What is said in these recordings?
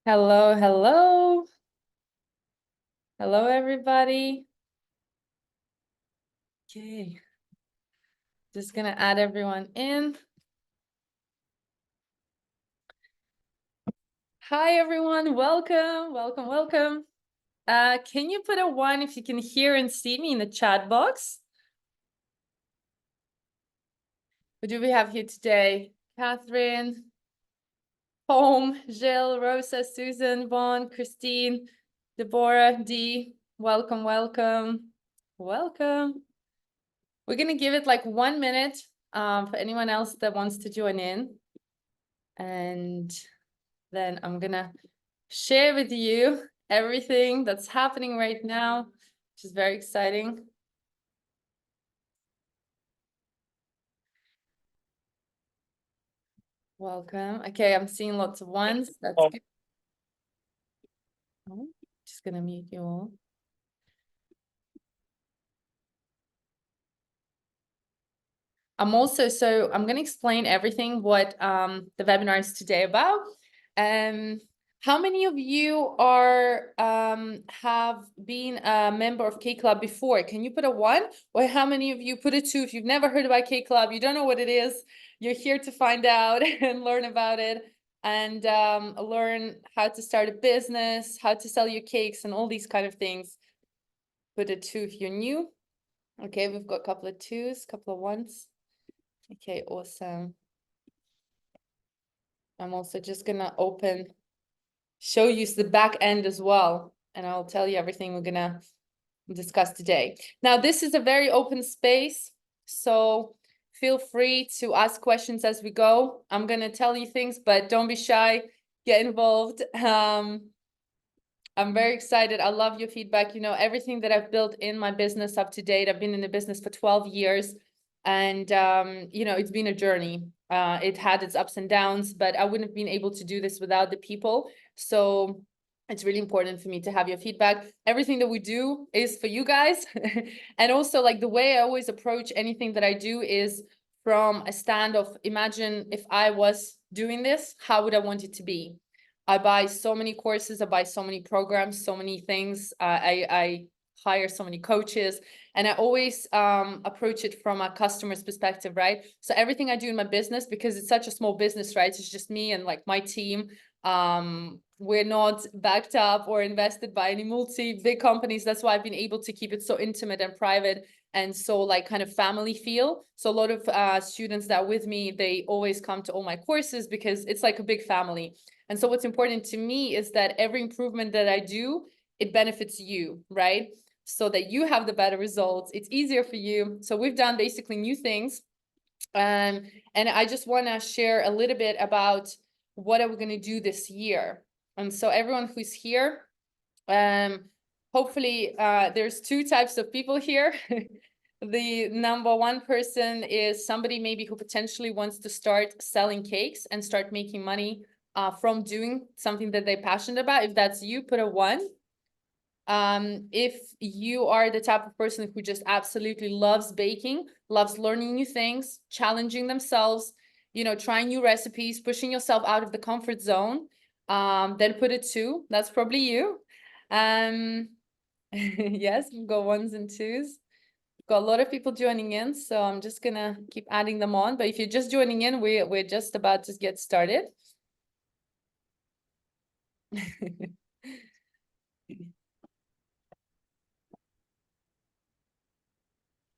Hello, hello. Hello, everybody. Okay. Just gonna add everyone in. Hi, everyone. Welcome, welcome, welcome. Can you put a 1 if you can hear and see me in the chat box? Who do we have here today? Catherine, Home, Jill, Rosa, Susan, Vaughn, Christine, Deborah, Dee. Welcome, welcome, welcome. We're gonna give it like 1 minute for anyone else that wants to join in. And then I'm gonna share with you everything that's happening right now, which is very exciting. Welcome. Okay, I'm seeing lots of ones. That's good. Oh, just gonna mute you all. I'm going to explain everything what the webinar is today about. How many of you are have been a member of K Club before? Can you put a 1? Or how many of you put a 2 if you've never heard about K Club, you don't know what it is, you're here to find out and learn about it and learn how to start a business, how to sell your cakes and all these kind of things. Put a 2 if you're new. Okay, we've got a couple of 2s, couple of 1s. Okay, awesome. I'm also just gonna show you the back end as well, and I'll tell you everything we're gonna discuss today. Now, this is a very open space, so feel free to ask questions as we go. I'm gonna tell you things, but don't be shy, get involved. I'm very excited. I love your feedback. You know, everything that I've built in my business up to date, I've been in the business for 12 years. And, you know, it's been a journey. It had its ups and downs, but I wouldn't have been able to do this without the people. So it's really important for me to have your feedback. Everything that we do is for you guys. And also, like, the way I always approach anything that I do is from a stand of, imagine if I was doing this, how would I want it to be? I buy so many courses, I buy so many programs, so many things. I hire so many coaches, and I always approach it from a customer's perspective, right? So everything I do in my business, because it's such a small business, right? It's just me and like my team. We're not backed up or invested by any big companies. That's why I've been able to keep it so intimate and private and so like kind of family feel. So a lot of students that are with me, they always come to all my courses because it's like a big family. And so what's important to me is that every improvement that I do, it benefits you, right? So that you have the better results. It's easier for you. So we've done basically new things. And I just want to share a little bit about what are we going to do this year. And so everyone who's here, hopefully there's 2 types of people here. The number 1 person is somebody maybe who potentially wants to start selling cakes and start making money from doing something that they're passionate about. If that's you, put a 1. If you are the type of person who just absolutely loves baking, loves learning new things, challenging themselves, you know, trying new recipes, pushing yourself out of the comfort zone, then put a 2. That's probably you. Yes, we've got 1s and 2s. Got a lot of people joining in, so I'm just gonna keep adding them on. But if you're just joining in, we're just about to get started.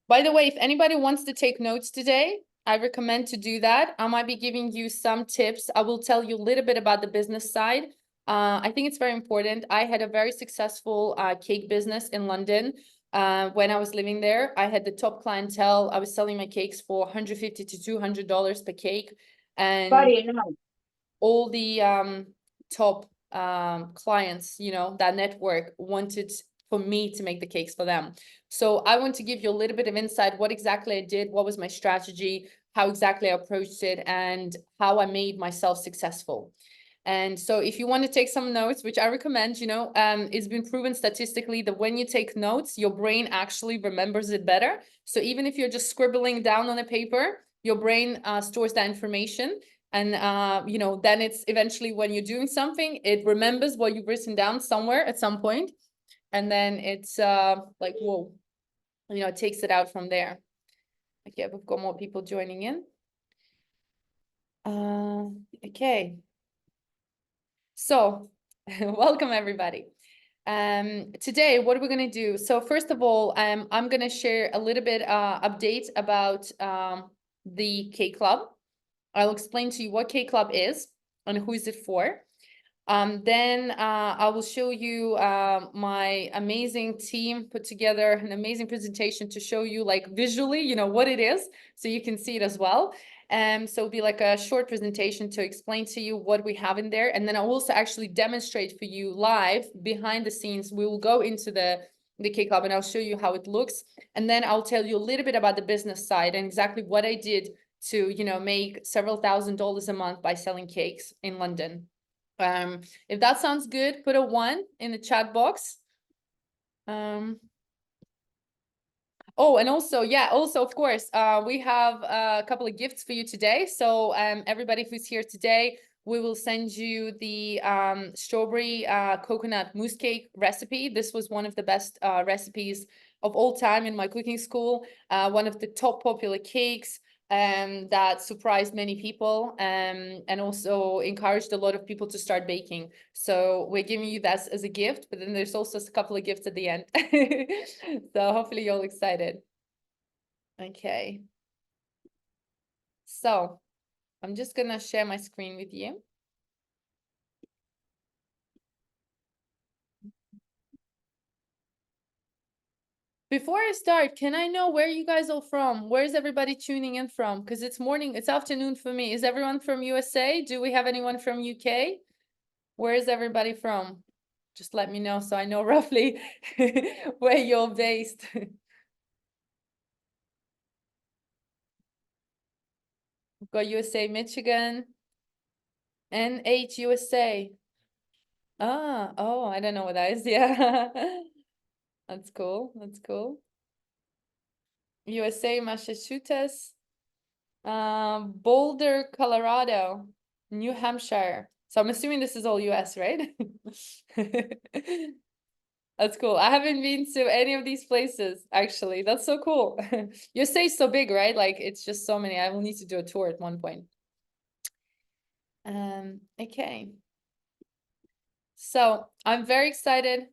By the way, if anybody wants to take notes today, I recommend to do that. I might be giving you some tips. I will tell you a little bit about the business side. I think it's very important. I had a very successful cake business in London. When I was living there, I had the top clientele. I was selling my cakes for $150 to $200 per cake. And all the top clients, you know, that network wanted for me to make the cakes for them. So I want to give you a little bit of insight, what exactly I did, what was my strategy, how exactly I approached it, and how I made myself successful. And so if you want to take some notes, which I recommend, you know, it's been proven statistically that when you take notes, your brain actually remembers it better. So even if you're just scribbling down on a paper, your brain stores that information. And, you know, then it's eventually when you're doing something, it remembers what you've written down somewhere at some point, and then it's like, whoa, you know, it takes it out from there. Okay, we've got more people joining in. Okay. So, welcome everybody. Today, what are we going to do? So first of all, I'm going to share a little bit update about the K Club. I'll explain to you what K Club is and who is it for. Then I will show you my amazing team put together an amazing presentation to show you like visually, you know, what it is, so you can see it as well. So it'll be like a short presentation to explain to you what we have in there. And then I'll also actually demonstrate for you live behind the scenes. We will go into the K Club and I'll show you how it looks. And then I'll tell you a little bit about the business side and exactly what I did to, you know, make several $1,000s a month by selling cakes in London. If that sounds good, put a 1 in the chat box. Oh, and also, yeah, also, of course, we have a couple of gifts for you today. So everybody who's here today, we will send you the strawberry coconut mousse cake recipe. This was one of the best recipes of all time in my cooking school. One of the top popular cakes that surprised many people and also encouraged a lot of people to start baking. So we're giving you that as a gift, but then there's also a couple of gifts at the end. So hopefully you're all excited. Okay. So I'm just gonna share my screen with you. Before I start, can I know where you guys are from? Where's everybody tuning in from? Because it's morning, it's afternoon for me. Is everyone from USA? Do we have anyone from UK? Where is everybody from? Just let me know so I know roughly where you're based. We've got USA, Michigan, NH USA. Oh, I don't know what that is. Yeah. That's cool. That's cool. USA, Massachusetts, Boulder, Colorado, New Hampshire. So I'm assuming this is all US, right? That's cool. I haven't been to any of these places, actually. That's so cool. USA is so big, right? Like it's just so many. I will need to do a tour at one point. Okay. So I'm very excited.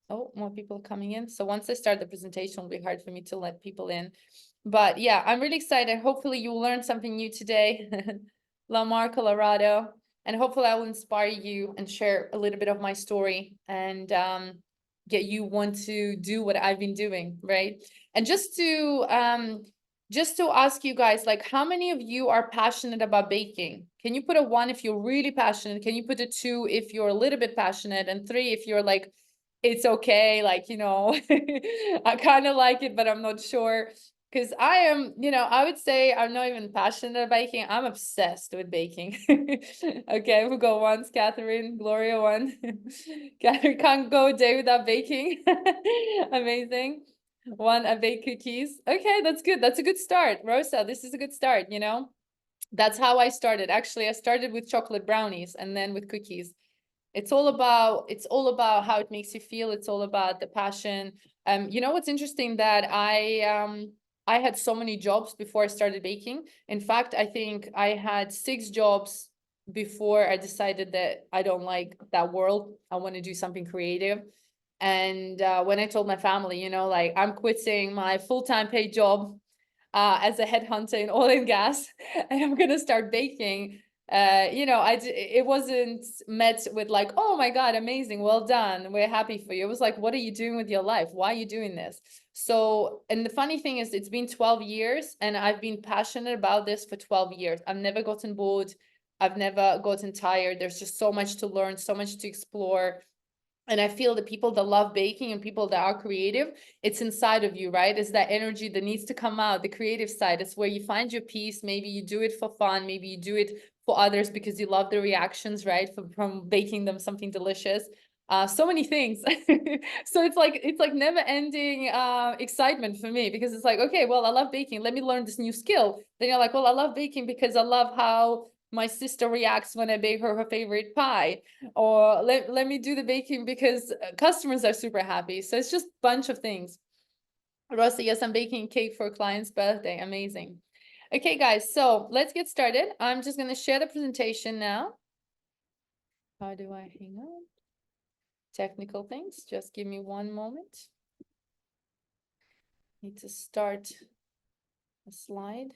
Oh, more people coming in. So once I start the presentation, it'll be hard for me to let people in. But yeah, I'm really excited. Hopefully you will learn something new today. Lamar, Colorado. And hopefully I will inspire you and share a little bit of my story and get you want to do what I've been doing, right? And just to ask you guys, like, how many of you are passionate about baking? Can you put a 1 if you're really passionate? Can you put a 2 if you're a little bit passionate? And 3 if you're like, it's okay, like, you know, I kind of like it, but I'm not sure. Because I am, you know, I would say I'm not even passionate about baking. I'm obsessed with baking. Okay, we'll go once, Catherine, Gloria 1. Catherine can't go a day without baking. Amazing. 1, I bake cookies. Okay, that's good. That's a good start. Rosa, this is a good start, you know? That's how I started. Actually, I started with chocolate brownies and then with cookies. It's all about how it makes you feel. It's all about the passion. You know what's interesting that I had so many jobs before I started baking. In fact, I think I had 6 jobs before I decided that I don't like that world. I want to do something creative. And when I told my family, you know, like I'm quitting my full-time paid job as a headhunter in oil and gas, and I'm gonna start baking. You know, it wasn't met with like, oh my God, amazing, well done, we're happy for you. It was like, what are you doing with your life? Why are you doing this? So, and the funny thing is, it's been 12 years and I've been passionate about this for 12 years. I've never gotten bored. I've never gotten tired. There's just so much to learn, so much to explore. And I feel the people that love baking and people that are creative, it's inside of you, right? It's that energy that needs to come out, the creative side. It's where you find your peace. Maybe you do it for fun. Maybe you do it for others because you love the reactions, right? From baking them something delicious. so many things. So it's like never ending excitement for me, because it's like, okay, well, I love baking, let me learn this new skill. Then you're like, well, I love baking because I love how my sister reacts when I bake her favorite pie, or let me do the baking because customers are super happy. So it's just a bunch of things. Rosa, yes, I'm baking cake for a client's birthday. Amazing. Okay, guys, so let's get started. I'm just going to share the presentation now. How do I hang on? Technical things. Just give me one moment. Need to start a slide.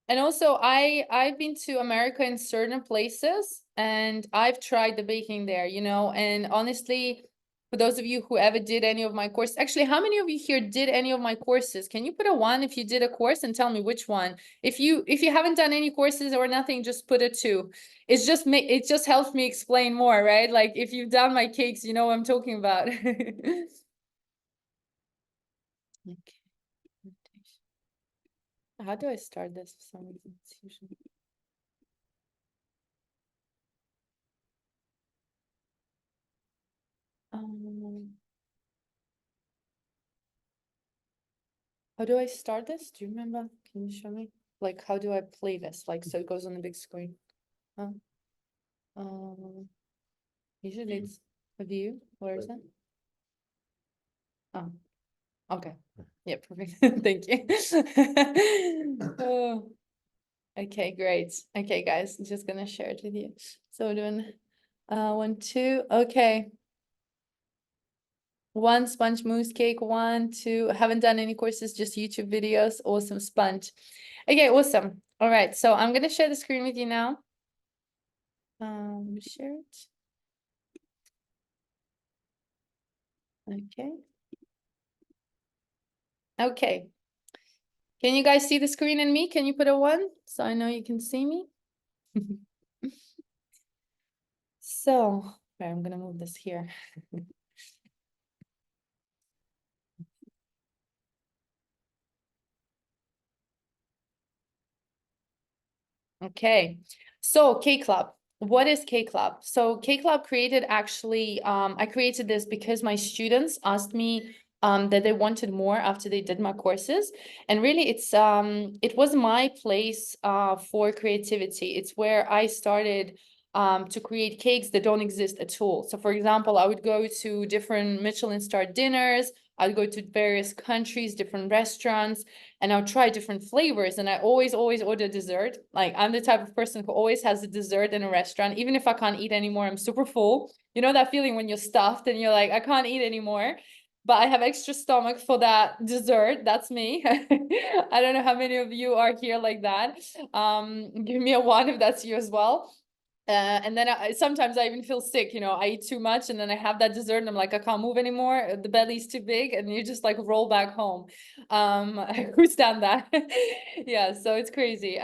And also, I've been to America in certain places, and I've tried the baking there, you know, and honestly, for those of you who ever did any of my courses, actually, how many of you here did any of my courses? Can you put a 1 if you did a course and tell me which one? If you haven't done any courses or nothing, just put a 2. It just helps me explain more, right? Like if you've done my cakes, you know what I'm talking about. Okay. How do I start this for some reason? It's usually... how do I start this? Do you remember? Can you show me? Like, how do I play this? Like, so it goes on the big screen. Huh? Usually it's a view. Where is it? Oh, okay. Yeah, perfect. Thank you. Oh, okay, great. Okay, guys, I'm just gonna share it with you. So we're doing 1, 2. Okay. 1 sponge mousse cake, 1, 2. I haven't done any courses, just YouTube videos. Awesome sponge. Okay, awesome. All right, so I'm gonna share the screen with you now. Share it. Okay. Okay. Can you guys see the screen and me? Can you put a 1 so I know you can see me? So, okay, I'm gonna move this here. Okay, so K Club. What is K Club? So K Club created actually, I created this because my students asked me that they wanted more after they did my courses. And really it was my place for creativity. It's where I started to create cakes that don't exist at all. So for example, I would go to different Michelin star dinners. I'd go to various countries, different restaurants, and I'll try different flavors. And I always order dessert. Like I'm the type of person who always has a dessert in a restaurant. Even if I can't eat anymore, I'm super full. You know that feeling when you're stuffed and you're like, I can't eat anymore, but I have extra stomach for that dessert. That's me. I don't know how many of you are here like that. Give me a 1 if that's you as well. And then sometimes I even feel sick, you know, I eat too much and then I have that dessert and I'm like, I can't move anymore. The belly's too big and you just like roll back home. Who's done that? Yeah, so it's crazy.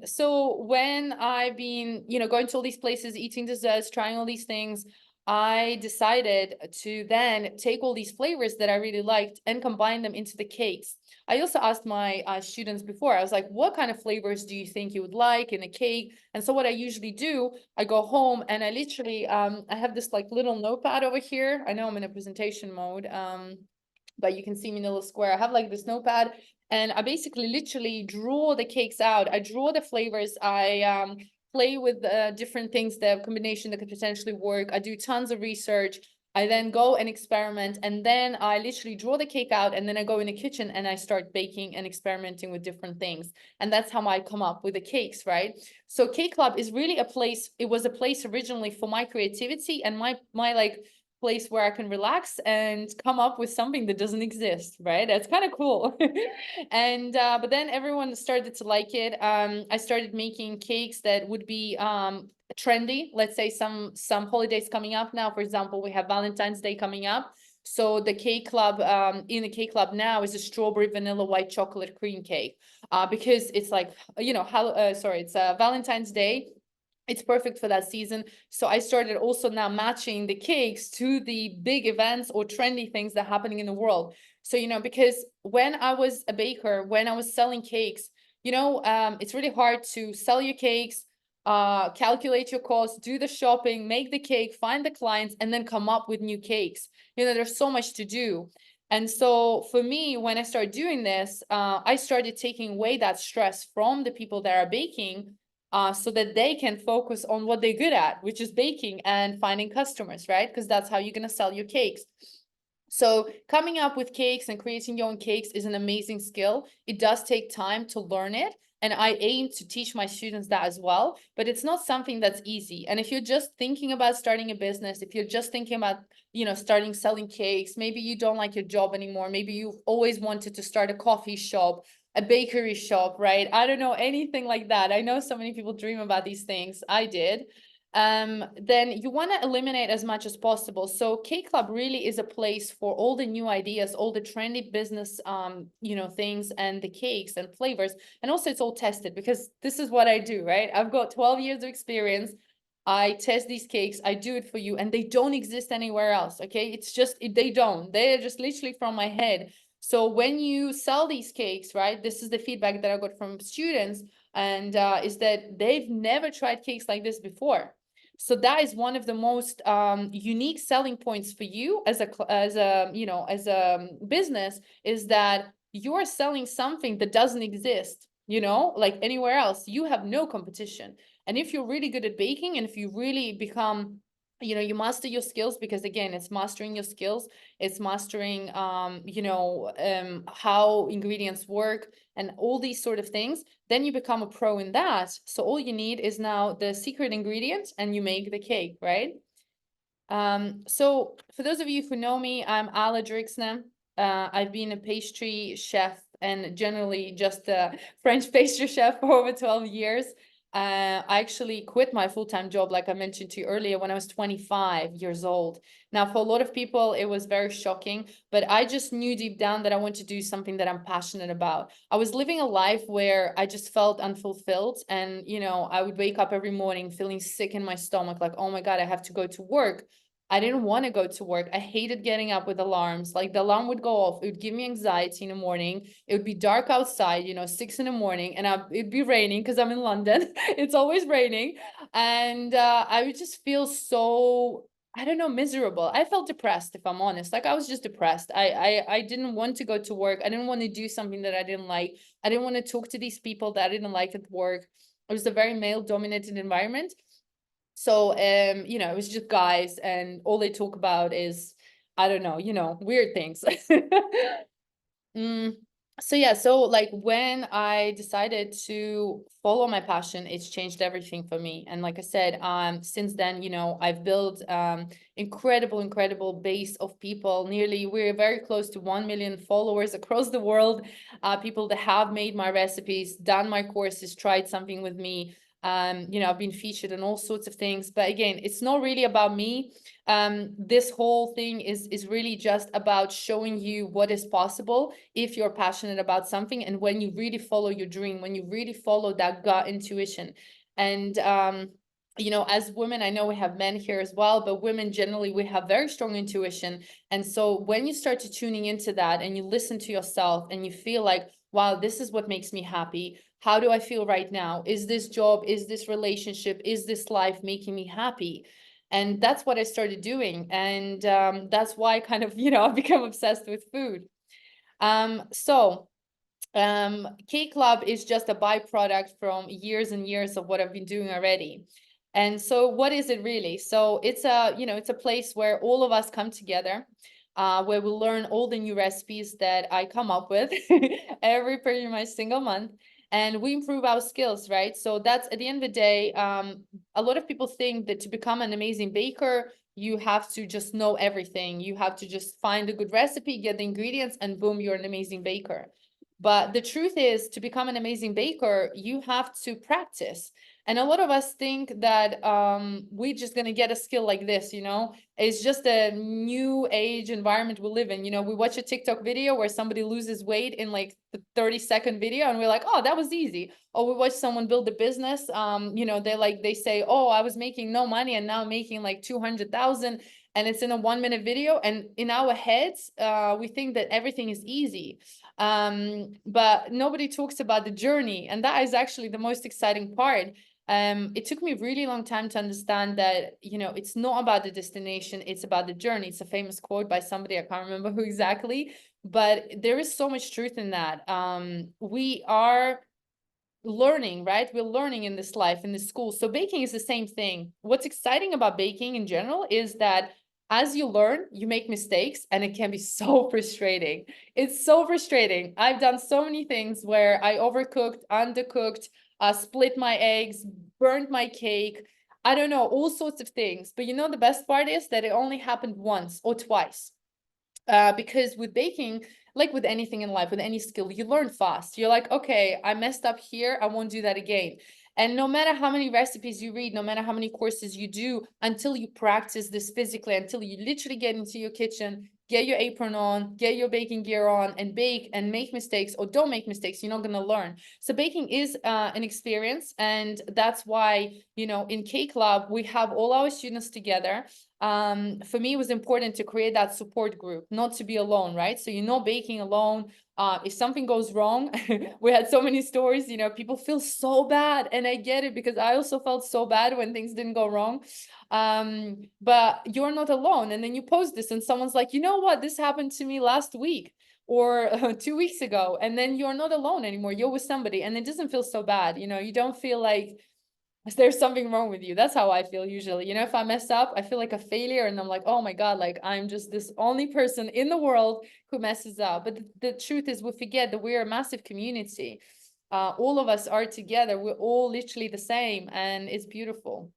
So when I've been, you know, going to all these places, eating desserts, trying all these things, I decided to then take all these flavors that I really liked and combine them into the cakes. I also asked my students before, I was like, what kind of flavors do you think you would like in a cake? And so what I usually do, I go home and I literally, I have this like little notepad over here. I know I'm in a presentation mode, but you can see me in a little square. I have like this notepad and I basically literally draw the cakes out. I draw the flavors. I play with different things, the combination that could potentially work. I do tons of research. I then go and experiment, and then I literally draw the cake out, and then I go in the kitchen and I start baking and experimenting with different things. And that's how I come up with the cakes, right? So Cake Club is really a place, it was a place originally for my creativity and my like place where I can relax and come up with something that doesn't exist, right? That's kind of cool. And but then everyone started to like it. I started making cakes that would be trendy. Let's say some holidays coming up now. For example, we have Valentine's Day coming up. So the Cake Club, in the Cake Club now is a strawberry vanilla white chocolate cream cake, because it's like, you know, it's Valentine's Day. It's perfect for that season. So I started also now matching the cakes to the big events or trendy things that are happening in the world. So, you know, because when I was a baker, when I was selling cakes, you know, it's really hard to sell your cakes, calculate your costs, do the shopping, make the cake, find the clients, and then come up with new cakes. You know, there's so much to do. And so for me, when I started doing this, I started taking away that stress from the people that are baking, so that they can focus on what they're good at, which is baking and finding customers, right? Because that's how you're going to sell your cakes. So coming up with cakes and creating your own cakes is an amazing skill. It does take time to learn it. And I aim to teach my students that as well, but it's not something that's easy. And if you're just thinking about starting a business, if you're just thinking about, you know, starting selling cakes, maybe you don't like your job anymore, maybe you've always wanted to start a coffee shop, a bakery shop, right? I don't know, anything like that. I know so many people dream about these things. I did. Then you want to eliminate as much as possible. So Cake Club really is a place for all the new ideas, all the trendy business, you know, things, and the cakes and flavors. And also it's all tested, because this is what I do, right? I've got 12 years of experience. I test these cakes, I do it for you, and they don't exist anywhere else. Okay, it's just, they don't, they're just literally from my head. So when you sell these cakes, right, this is the feedback that I got from students, and is that they've never tried cakes like this before. So that is one of the most unique selling points for you as a you know, as a business, is that you're selling something that doesn't exist, you know, like anywhere else. You have no competition. And if you're really good at baking, and if you really become, you know, you master your skills, because again, it's mastering your skills, it's mastering you know, how ingredients work and all these sort of things, then you become a pro in that. So all you need is now the secret ingredient, and you make the cake, right? So for those of you who know me, I'm Alla Drixna. I've been a pastry chef, and generally just a French pastry chef, for over 12 years. I actually quit my full-time job, like I mentioned to you earlier, when I was 25 years old. Now, for a lot of people, it was very shocking, but I just knew deep down that I want to do something that I'm passionate about. I was living a life where I just felt unfulfilled, and, you know, I would wake up every morning feeling sick in my stomach, like, oh my God, I have to go to work. I didn't want to go to work. I hated getting up with alarms. Like, the alarm would go off. It would give me anxiety in the morning. It would be dark outside, you know, 6 in the morning, and it'd be raining, because I'm in London. It's always raining. And I would just feel so, I don't know, miserable. I felt depressed, if I'm honest. Like, I was just depressed. I didn't want to go to work. I didn't want to do something that I didn't like. I didn't want to talk to these people that I didn't like at work. It was a very male dominated environment. So, you know, it was just guys, and all they talk about is, I don't know, you know, weird things. Mm, so yeah, so like when I decided to follow my passion, it's changed everything for me. And like I said, since then, you know, I've built incredible base of people. We're very close to 1 million followers across the world. People that have made my recipes, done my courses, tried something with me. You know, I've been featured in all sorts of things. But again, it's not really about me. This whole thing is really just about showing you what is possible if you're passionate about something, and when you really follow your dream, when you really follow that gut intuition. And you know, as women, I know we have men here as well, but women generally, we have very strong intuition. And so when you start to tuning into that, and you listen to yourself, and you feel like, wow, this is what makes me happy. How do I feel right now? Is this job, is this relationship, is this life making me happy? And that's what I started doing. And that's why I kind of, you know, I've become obsessed with food. So Cake Club is just a byproduct from years and years of what I've been doing already. And so what is it really? So it's a, you know, it's a place where all of us come together, where we learn all the new recipes that I come up with every pretty much single month. And we improve our skills, right? So that's, at the end of the day, a lot of people think that to become an amazing baker, you have to just know everything. You have to just find a good recipe, get the ingredients, and boom, you're an amazing baker. But the truth is, to become an amazing baker, you have to practice. And a lot of us think that we're just going to get a skill like this, you know, it's just a new age environment we live in. You know, we watch a TikTok video where somebody loses weight in like the 30-second video, and we're like, oh, that was easy. Or we watch someone build a business. You know, they say, oh, I was making no money, and now I'm making like 200,000, and it's in a 1-minute video. And in our heads, we think that everything is easy. But nobody talks about the journey, and that is actually the most exciting part. It took me a really long time to understand that, it's not about the destination, it's about the journey. It's a famous quote by somebody, I can't remember who exactly, but there is so much truth in that. We are learning, right? We're learning in this life, in this school. So baking is the same thing. What's exciting about baking in general is that as you learn, you make mistakes, and it can be so frustrating. It's so frustrating. I've done so many things where I overcooked, undercooked, split my eggs, burned my cake. I don't know, all sorts of things. But the best part is that it only happened once or twice. Because with baking, like with anything in life, with any skill, you learn fast. You're like, okay, I messed up here, I won't do that again. And no matter how many recipes you read, no matter how many courses you do, until you practice this physically, until you literally get into your kitchen, get your apron on, get your baking gear on, and bake and make mistakes or don't make mistakes, you're not going to learn. So baking is an experience, and that's why, in K Club, we have all our students together. For me, it was important to create that support group, not to be alone, right? So baking alone. If something goes wrong, we had so many stories, people feel so bad, and I get it, because I also felt so bad when things didn't go wrong. But you're not alone. And then you post this and someone's like, you know what, this happened to me last week or 2 weeks ago, and then you're not alone anymore, you're with somebody, and it doesn't feel so bad. You don't feel like there's something wrong with you. That's how I feel usually. If I mess up, I feel like a failure, and I'm like, oh my God, like I'm just this only person in the world who messes up. But the truth is, we forget that we're a massive community. All of us are together. We're all literally the same, and it's beautiful.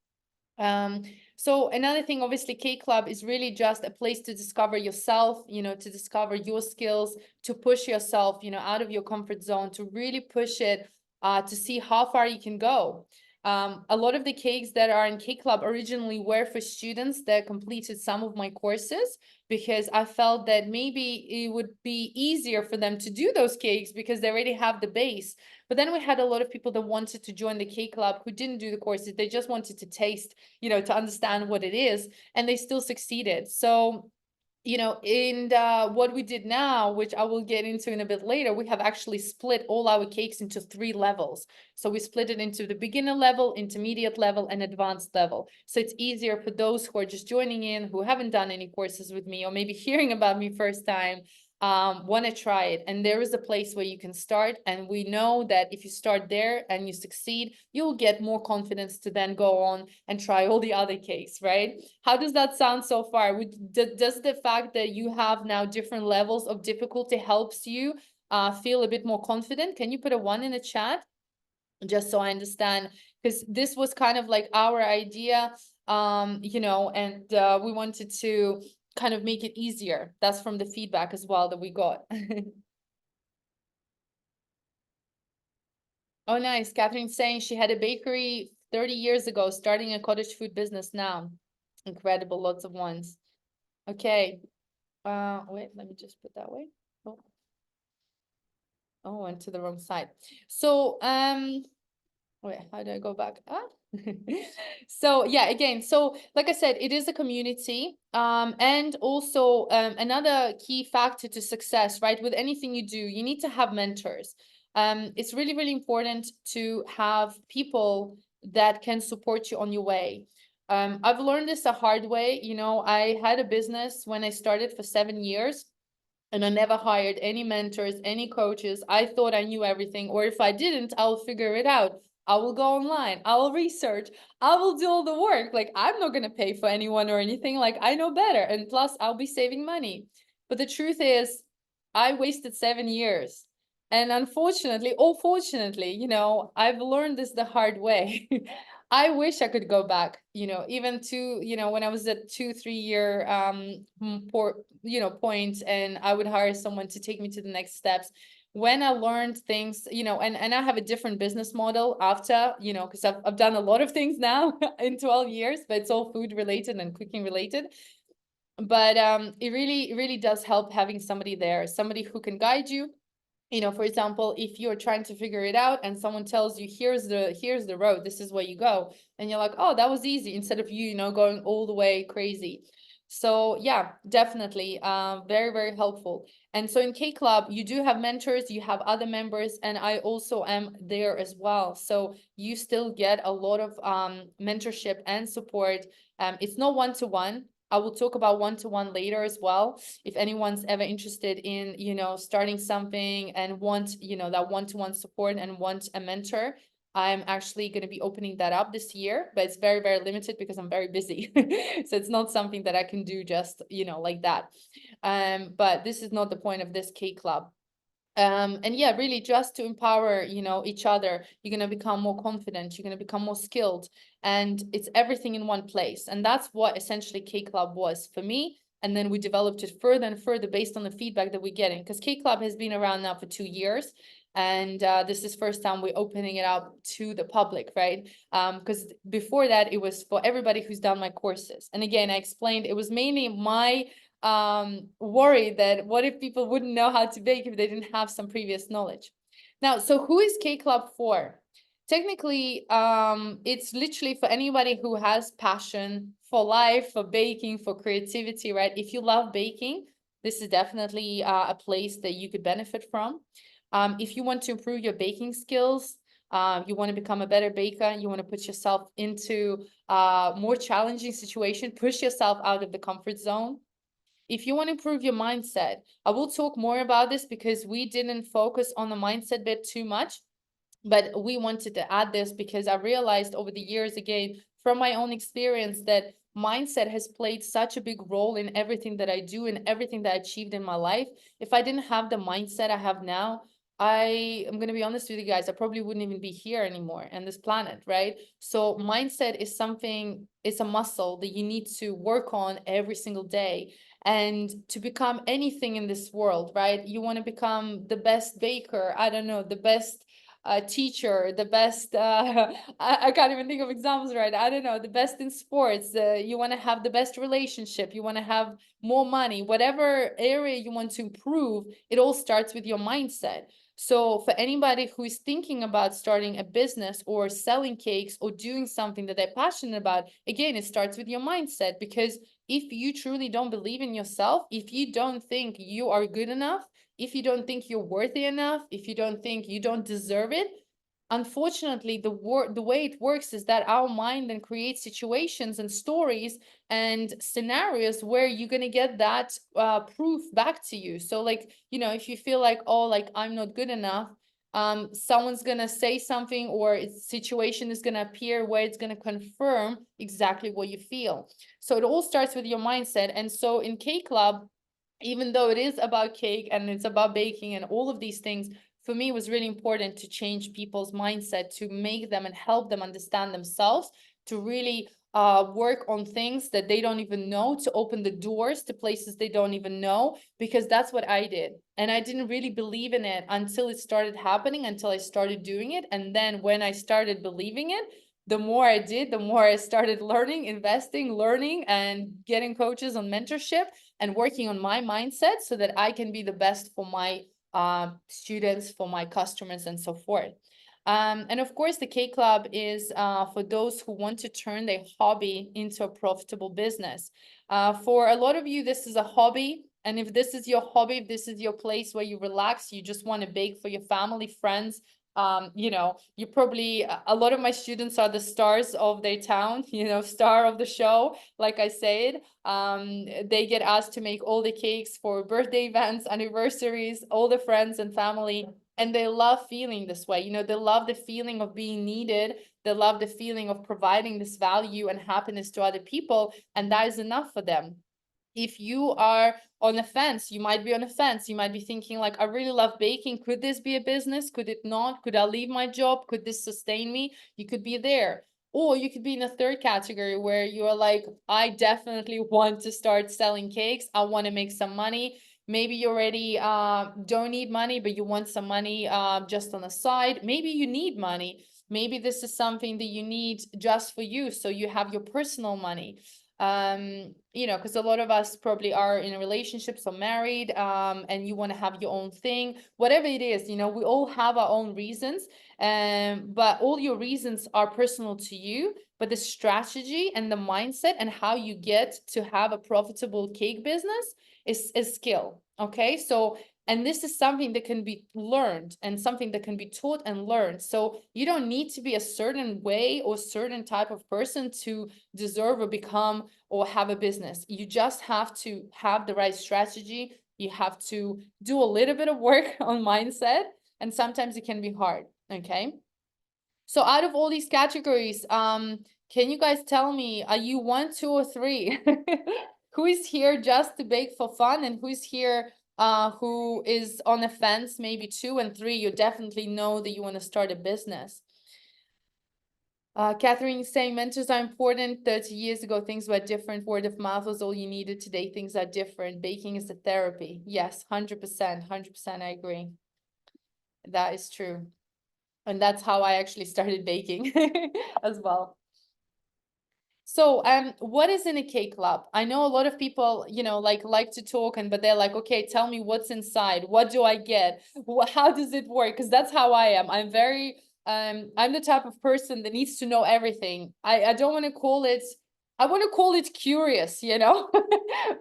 So another thing, obviously, K Club is really just a place to discover yourself, to discover your skills, to push yourself, out of your comfort zone, to really push it, to see how far you can go. A lot of the cakes that are in K Club originally were for students that completed some of my courses, because I felt that maybe it would be easier for them to do those cakes because they already have the base. But then we had a lot of people that wanted to join the K Club who didn't do the courses. They just wanted to taste, to understand what it is, and they still succeeded. So in what we did now, which I will get into in a bit later, we have actually split all our cakes into 3 levels. So we split it into the beginner level, intermediate level, and advanced level. So it's easier for those who are just joining in, who haven't done any courses with me, or maybe hearing about me first time, want to try it. And there is a place where you can start, and we know that if you start there and you succeed, you'll get more confidence to then go on and try all the other cakes, right? How does that sound so far? Does the fact that you have now different levels of difficulty helps you feel a bit more confident? Can you put a 1 in the chat, just so I understand? Because this was kind of like our idea, and we wanted to kind of make it easier. That's from the feedback as well that we got. Oh, nice. Catherine's saying she had a bakery 30 years ago, starting a cottage food business now. Incredible, lots of ones. Okay. Wait, let me just put that way. Oh, went to the wrong side. So, wait, how do I go back? So yeah, again, so like I said, it is a community. And also another key factor to success, right? With anything you do, you need to have mentors. It's really, really important to have people that can support you on your way. I've learned this the hard way. I had a business when I started for 7 years, and I never hired any mentors, any coaches. I thought I knew everything, or if I didn't, I'll figure it out. I will go online, I will research, I will do all the work. Like, I'm not going to pay for anyone or anything. Like, I know better. And plus, I'll be saving money. But the truth is, I wasted 7 years. And unfortunately, or fortunately, I've learned this the hard way. I wish I could go back, even to, when I was at 2-3 year point, and I would hire someone to take me to the next steps. When I learned things, and I have a different business model after, because I've done a lot of things now in 12 years, but it's all food related and cooking related. But it really does help having somebody there, somebody who can guide you. For example, if you're trying to figure it out and someone tells you, here's the road, this is where you go, and you're like, oh, that was easy, instead of going all the way crazy. So yeah, definitely, very, very helpful. And so in K Club, you do have mentors, you have other members, and I also am there as well. So you still get a lot of mentorship and support. It's not one-to-one. I will talk about one-to-one later as well. If anyone's ever interested in, starting something and want, that one-to-one support and want a mentor, I'm actually going to be opening that up this year, but it's very, very limited because I'm very busy. So it's not something that I can do just, like that. But this is not the point of this K Club. And yeah, really just to empower, each other. You're going to become more confident, you're going to become more skilled, and it's everything in one place. And that's what essentially K Club was for me. And then we developed it further and further based on the feedback that we're getting, because K Club has been around now for 2 years. And this is first time we're opening it up to the public, right? Because before that, it was for everybody who's done my courses. And again, I explained it was mainly my worried that what if people wouldn't know how to bake if they didn't have some previous knowledge. Now, so who is K Club for? Technically, it's literally for anybody who has passion for life, for baking, for creativity, right? If you love baking, this is definitely a place that you could benefit from. If you want to improve your baking skills, you want to become a better baker, you want to put yourself into a more challenging situation, push yourself out of the comfort zone. If you want to improve your mindset, I will talk more about this because we didn't focus on the mindset bit too much, but we wanted to add this because I realized over the years, again, from my own experience, that mindset has played such a big role in everything that I do and everything that I achieved in my life. If I didn't have the mindset I have now, I am going to be honest with you guys, I probably wouldn't even be here anymore on this planet, right? So mindset is something, it's a muscle that you need to work on every single day. And to become anything in this world, right? You want to become the best baker, I don't know, the best teacher, the best, I can't even think of examples, right? I don't know, the best in sports. You want to have the best relationship, you want to have more money, whatever area you want to improve, it all starts with your mindset. So for anybody who is thinking about starting a business or selling cakes or doing something that they're passionate about, again, it starts with your mindset. Because if you truly don't believe in yourself, if you don't think you are good enough, if you don't think you're worthy enough, if you don't think you don't deserve it, unfortunately, the way it works is that our mind then creates situations and stories and scenarios where you're going to get that proof back to you. So like, if you feel like, oh, like I'm not good enough, someone's going to say something or a situation is going to appear where it's going to confirm exactly what you feel. So it all starts with your mindset. And so in K Club, even though it is about cake and it's about baking and all of these things, for me, it was really important to change people's mindset, to make them and help them understand themselves, to really work on things that they don't even know, to open the doors to places they don't even know, because that's what I did. And I didn't really believe in it until it started happening, until I started doing it. And then when I started believing it, the more I did, the more I started learning, investing, learning, and getting coaches on mentorship and working on my mindset so that I can be the best for my students, for my customers, and so forth. And of course, the K Club is for those who want to turn their hobby into a profitable business. For a lot of you, this is a hobby. And if this is your hobby, if this is your place where you relax, you just want to bake for your family, friends, you probably, a lot of my students are the stars of their town, star of the show, like I said. They get asked to make all the cakes for birthday events, anniversaries, all the friends and family, and they love feeling this way. They love the feeling of being needed. They love the feeling of providing this value and happiness to other people, and that is enough for them. If you are on a fence, you might be on a fence. You might be thinking like, I really love baking. Could this be a business? Could it not? Could I leave my job? Could this sustain me? You could be there. Or you could be in a third category where you are like, I definitely want to start selling cakes. I want to make some money. Maybe you already don't need money, but you want some money just on the side. Maybe you need money. Maybe this is something that you need just for you. So you have your personal money. Because a lot of us probably are in relationships or married, and you want to have your own thing, whatever it is, we all have our own reasons, but all your reasons are personal to you. but the strategy and the mindset and how you get to have a profitable cake business is a skill. Okay, so and this is something that can be learned and something that can be taught and learned. So you don't need to be a certain way or certain type of person to deserve or become or have a business. You just have to have the right strategy. You have to do a little bit of work on mindset, and sometimes it can be hard. Okay. So out of all these categories, can you guys tell me, are you 1, 2, or 3? Who is here just to bake for fun, and who's here who is on the fence, maybe 2 and 3, you definitely know that you want to start a business. Catherine is saying mentors are important. 30 years ago, things were different. Word of mouth was all you needed. Today, things are different. Baking is a therapy. Yes, 100%, 100%, I agree. That is true. And that's how I actually started baking as well. So, what is in a cake club? I know a lot of people, you know, like to talk, but they're like, okay, tell me what's inside. What do I get? How does it work? Because that's how I am. I'm very, I'm the type of person that needs to know everything. I don't want to call it, I want to call it curious, you know?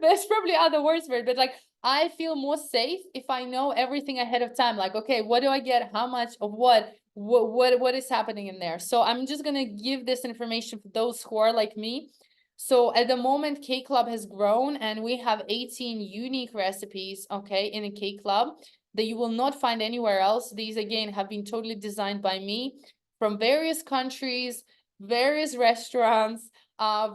There's probably other words for it, but like, I feel more safe if I know everything ahead of time. Like, okay, what do I get? How much of what? What is happening in there? So I'm just gonna give this information for those who are like me. So at the moment, Cake Club has grown, and we have 18 unique recipes, okay, in a Cake Club that you will not find anywhere else. These again have been totally designed by me from various countries, various restaurants,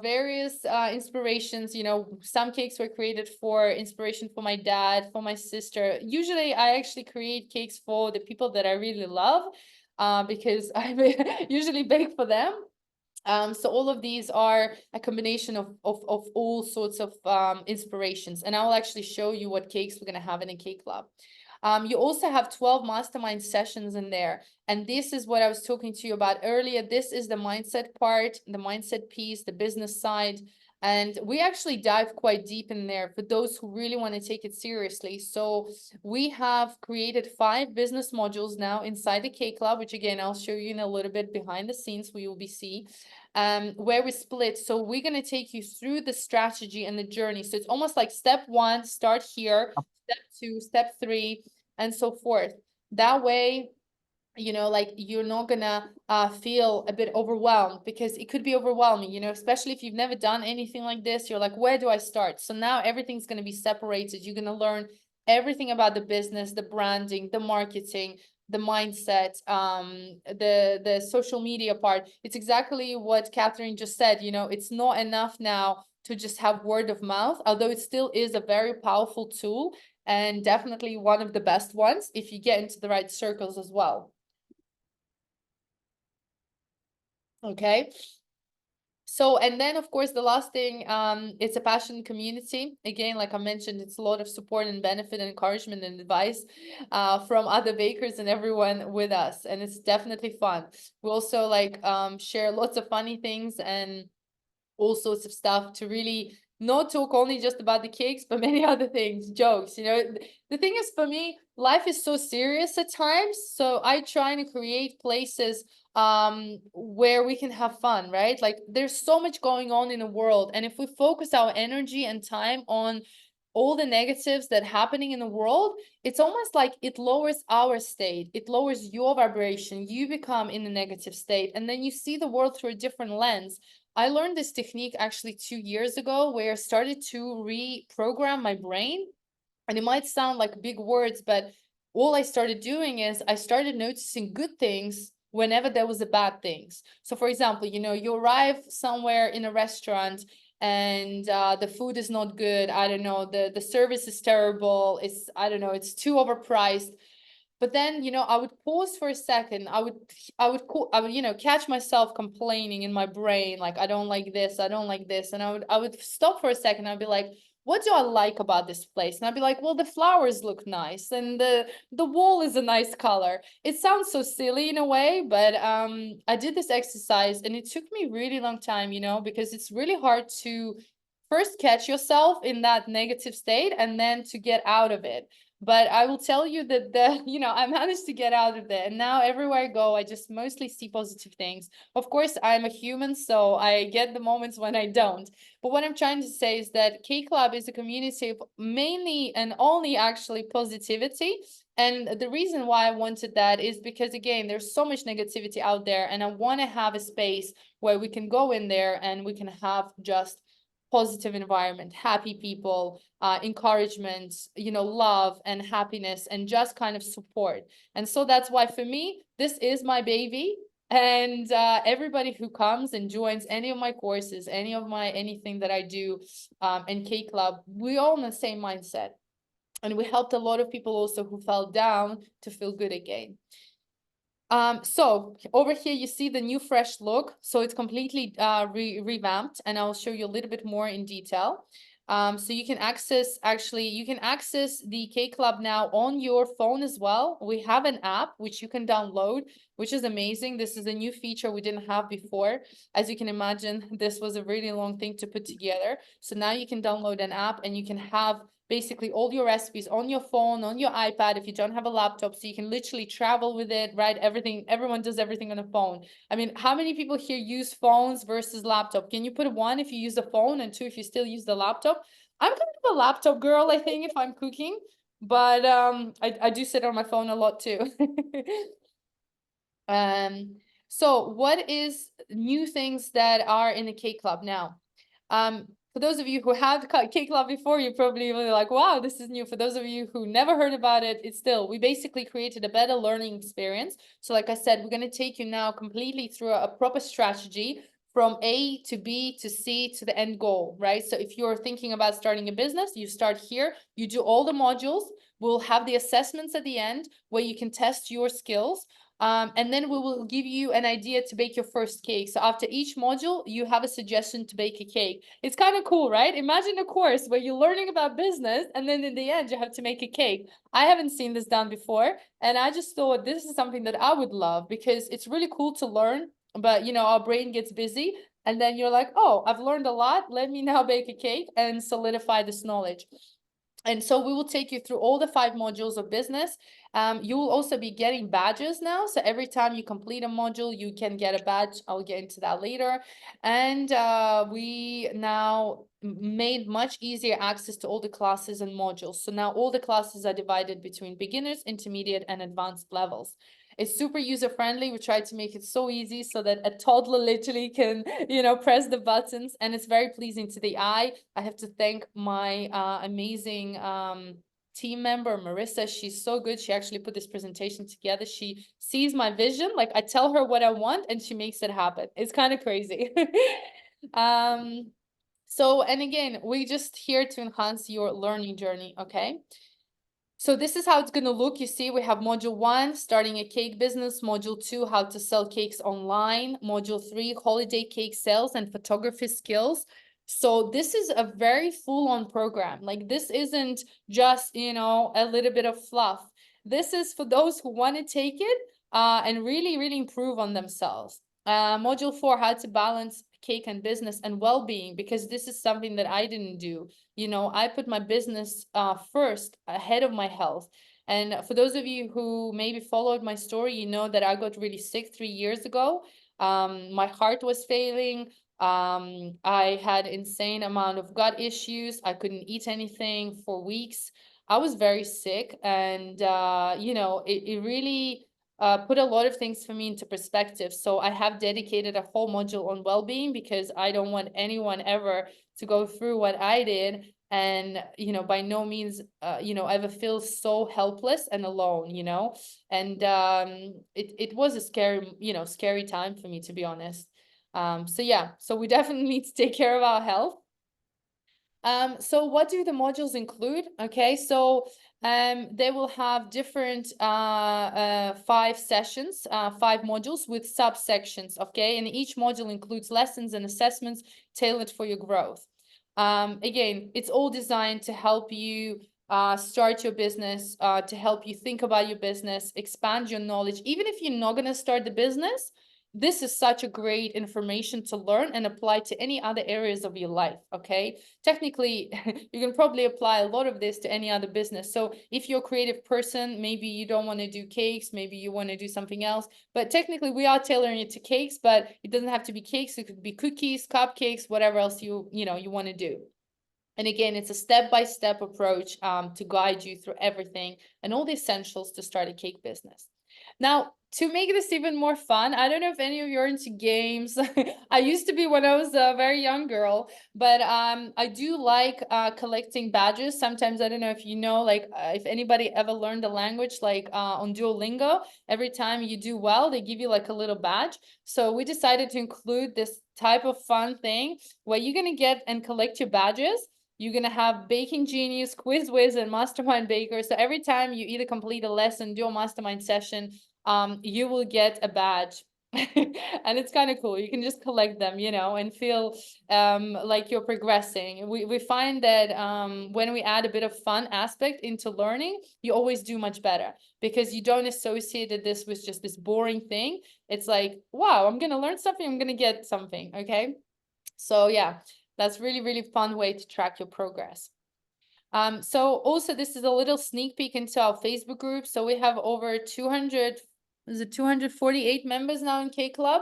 various inspirations. You know, some cakes were created for inspiration for my dad, for my sister. Usually I actually create cakes for the people that I really love, because I usually bake for them. So all of these are a combination of all sorts of inspirations, and I'll actually show you what cakes we're gonna have in a cake club. You also have 12 mastermind sessions in there, and this is what I was talking to you about earlier. This is the mindset part, the mindset piece, the business side. And we actually dive quite deep in there for those who really want to take it seriously. So we have created 5 business modules now inside the K Club, which again, I'll show you in a little bit behind the scenes, we will be see, where we split. So we're going to take you through the strategy and the journey. So it's almost like step 1, start here, step 2, step 3, and so forth. That way, you know, like you're not gonna feel a bit overwhelmed, because it could be overwhelming, you know, especially if you've never done anything like this. You're like, where do I start? So now everything's going to be separated. You're going to learn everything about the business, the branding, the marketing, the mindset, the social media part. It's exactly what Catherine just said. You know, it's not enough now to just have word of mouth, although it still is a very powerful tool, and definitely one of the best ones if you get into the right circles as well. Okay. So, and then of course, the last thing, it's a passion community. Again, like I mentioned, it's a lot of support and benefit and encouragement and advice from other bakers and everyone with us. And it's definitely fun. We also like share lots of funny things and all sorts of stuff to really not talk only just about the cakes, but many other things, jokes. You know, the thing is, for me, life is so serious at times. So I try to create places where we can have fun, right? Like there's so much going on in the world. And if we focus our energy and time on all the negatives that happening in the world, it's almost like it lowers our state. It lowers your vibration. You become in a negative state, and then you see the world through a different lens. I learned this technique actually 2 years ago, where I started to reprogram my brain. And it might sound like big words, but all I started doing is I started noticing good things whenever there was a bad things. So for example, you know, you arrive somewhere in a restaurant and the food is not good. I don't know, the service is terrible. It's, I don't know, it's too overpriced. But then, you know, I would pause for a second. I would, you know, catch myself complaining in my brain, like, I don't like this, I don't like this. And I would stop for a second. I'd be like, what do I like about this place? And I'd be like, well, the flowers look nice, and the wall is a nice color. It sounds so silly in a way, but I did this exercise, and it took me a really long time, you know, because it's really hard to first catch yourself in that negative state and then to get out of it. But I will tell you that I managed to get out of it. And now everywhere I go, I just mostly see positive things. Of course, I'm a human, so I get the moments when I don't. But what I'm trying to say is that K Club is a community of mainly and only actually positivity. And the reason why I wanted that is because, again, there's so much negativity out there, and I want to have a space where we can go in there and we can have just positive environment, happy people, encouragement, love and happiness, and just kind of support. And so that's why for me, this is my baby. And everybody who comes and joins any of my courses, anything that I do, in K Club, we all in the same mindset. And we helped a lot of people also who fell down to feel good again. So over here you see the new fresh look. So it's completely revamped, and I'll show you a little bit more in detail. So you can access the K Club now on your phone as well. We have an app which you can download, which is amazing. This is a new feature we didn't have before. As you can imagine, this was a really long thing to put together. So now you can download an app and you can have basically all your recipes on your phone, on your iPad, if you don't have a laptop, so you can literally travel with it, right? Everyone does everything on a phone. I mean, how many people here use phones versus laptop? Can you put 1 if you use the phone and 2 if you still use the laptop? I'm kind of a laptop girl, I think, if I'm cooking, but I do sit on my phone a lot too. So what is new things that are in the K Club now? For those of you who have K Club before, you're probably really like, wow, this is new. For those of you who never heard about it, we basically created a better learning experience. So like I said, we're going to take you now completely through a proper strategy from A to B to C to the end goal, right? So if you're thinking about starting a business, you start here, you do all the modules. We'll have the assessments at the end where you can test your skills. And then we will give you an idea to bake your first cake. So after each module, you have a suggestion to bake a cake. It's kind of cool, right? Imagine a course where you're learning about business, and then in the end, you have to make a cake. I haven't seen this done before, and I just thought this is something that I would love because it's really cool to learn, but our brain gets busy, and then you're like, oh, I've learned a lot. Let me now bake a cake and solidify this knowledge. And so we will take you through all the 5 modules of business. You will also be getting badges now. So every time you complete a module, you can get a badge. I'll get into that later. And we now made much easier access to all the classes and modules. So now all the classes are divided between beginners, intermediate, and advanced levels. It's super user friendly. We tried to make it so easy so that a toddler literally can, press the buttons, and it's very pleasing to the eye. I have to thank my amazing team member, Marissa. She's so good. She actually put this presentation together. She sees my vision. Like, I tell her what I want and she makes it happen. It's kind of crazy. So, and again, we're just here to enhance your learning journey, okay? So this is how it's going to look. You see, we have module 1, starting a cake business. Module 2, how to sell cakes online. Module 3, holiday cake sales and photography skills. So this is a very full-on program. Like, this isn't just, a little bit of fluff. This is for those who want to take it and really, really improve on themselves. Module 4, how to balance cake and business and well-being, because this is something that I didn't do. I put my business first ahead of my health. And for those of you who maybe followed my story, you know that I got really sick 3 years ago. My heart was failing. I had insane amount of gut issues. I couldn't eat anything for weeks. I was very sick, and it really put a lot of things for me into perspective. So I have dedicated a whole module on well-being because I don't want anyone ever to go through what I did and by no means ever feel so helpless and alone, and it was a scary time for me, to be honest. So yeah, so we definitely need to take care of our health. So what do the modules include? Okay, so they will have different 5 sessions, 5 modules with subsections, okay? And each module includes lessons and assessments tailored for your growth. Again, it's all designed to help you start your business, to help you think about your business, expand your knowledge. Even if you're not going to start the business, this is such a great information to learn and apply to any other areas of your life, okay? Technically, you can probably apply a lot of this to any other business. So if you're a creative person, maybe you don't want to do cakes, maybe you want to do something else, but technically we are tailoring it to cakes, but it doesn't have to be cakes. It could be cookies, cupcakes, whatever else you want to do. And again, it's a step-by-step approach to guide you through everything and all the essentials to start a cake business. Now, to make this even more fun, I don't know if any of you are into games. I used to be when I was a very young girl, but I do like collecting badges. Sometimes, I don't know if you know, like if anybody ever learned a language, like on Duolingo, every time you do well, they give you like a little badge. So we decided to include this type of fun thing where you're going to get and collect your badges. You're going to have Baking Genius, Quiz Whiz, and Mastermind Baker. So every time you either complete a lesson, do a mastermind session, you will get a badge. And it's kind of cool. You can just collect them, and feel like you're progressing. We find that when we add a bit of fun aspect into learning, you always do much better because you don't associate this with just this boring thing. It's like, wow, I'm going to learn something. I'm going to get something. Okay. So yeah. That's really, really fun way to track your progress. So also this is a little sneak peek into our Facebook group. So we have over 248 members now in K Club.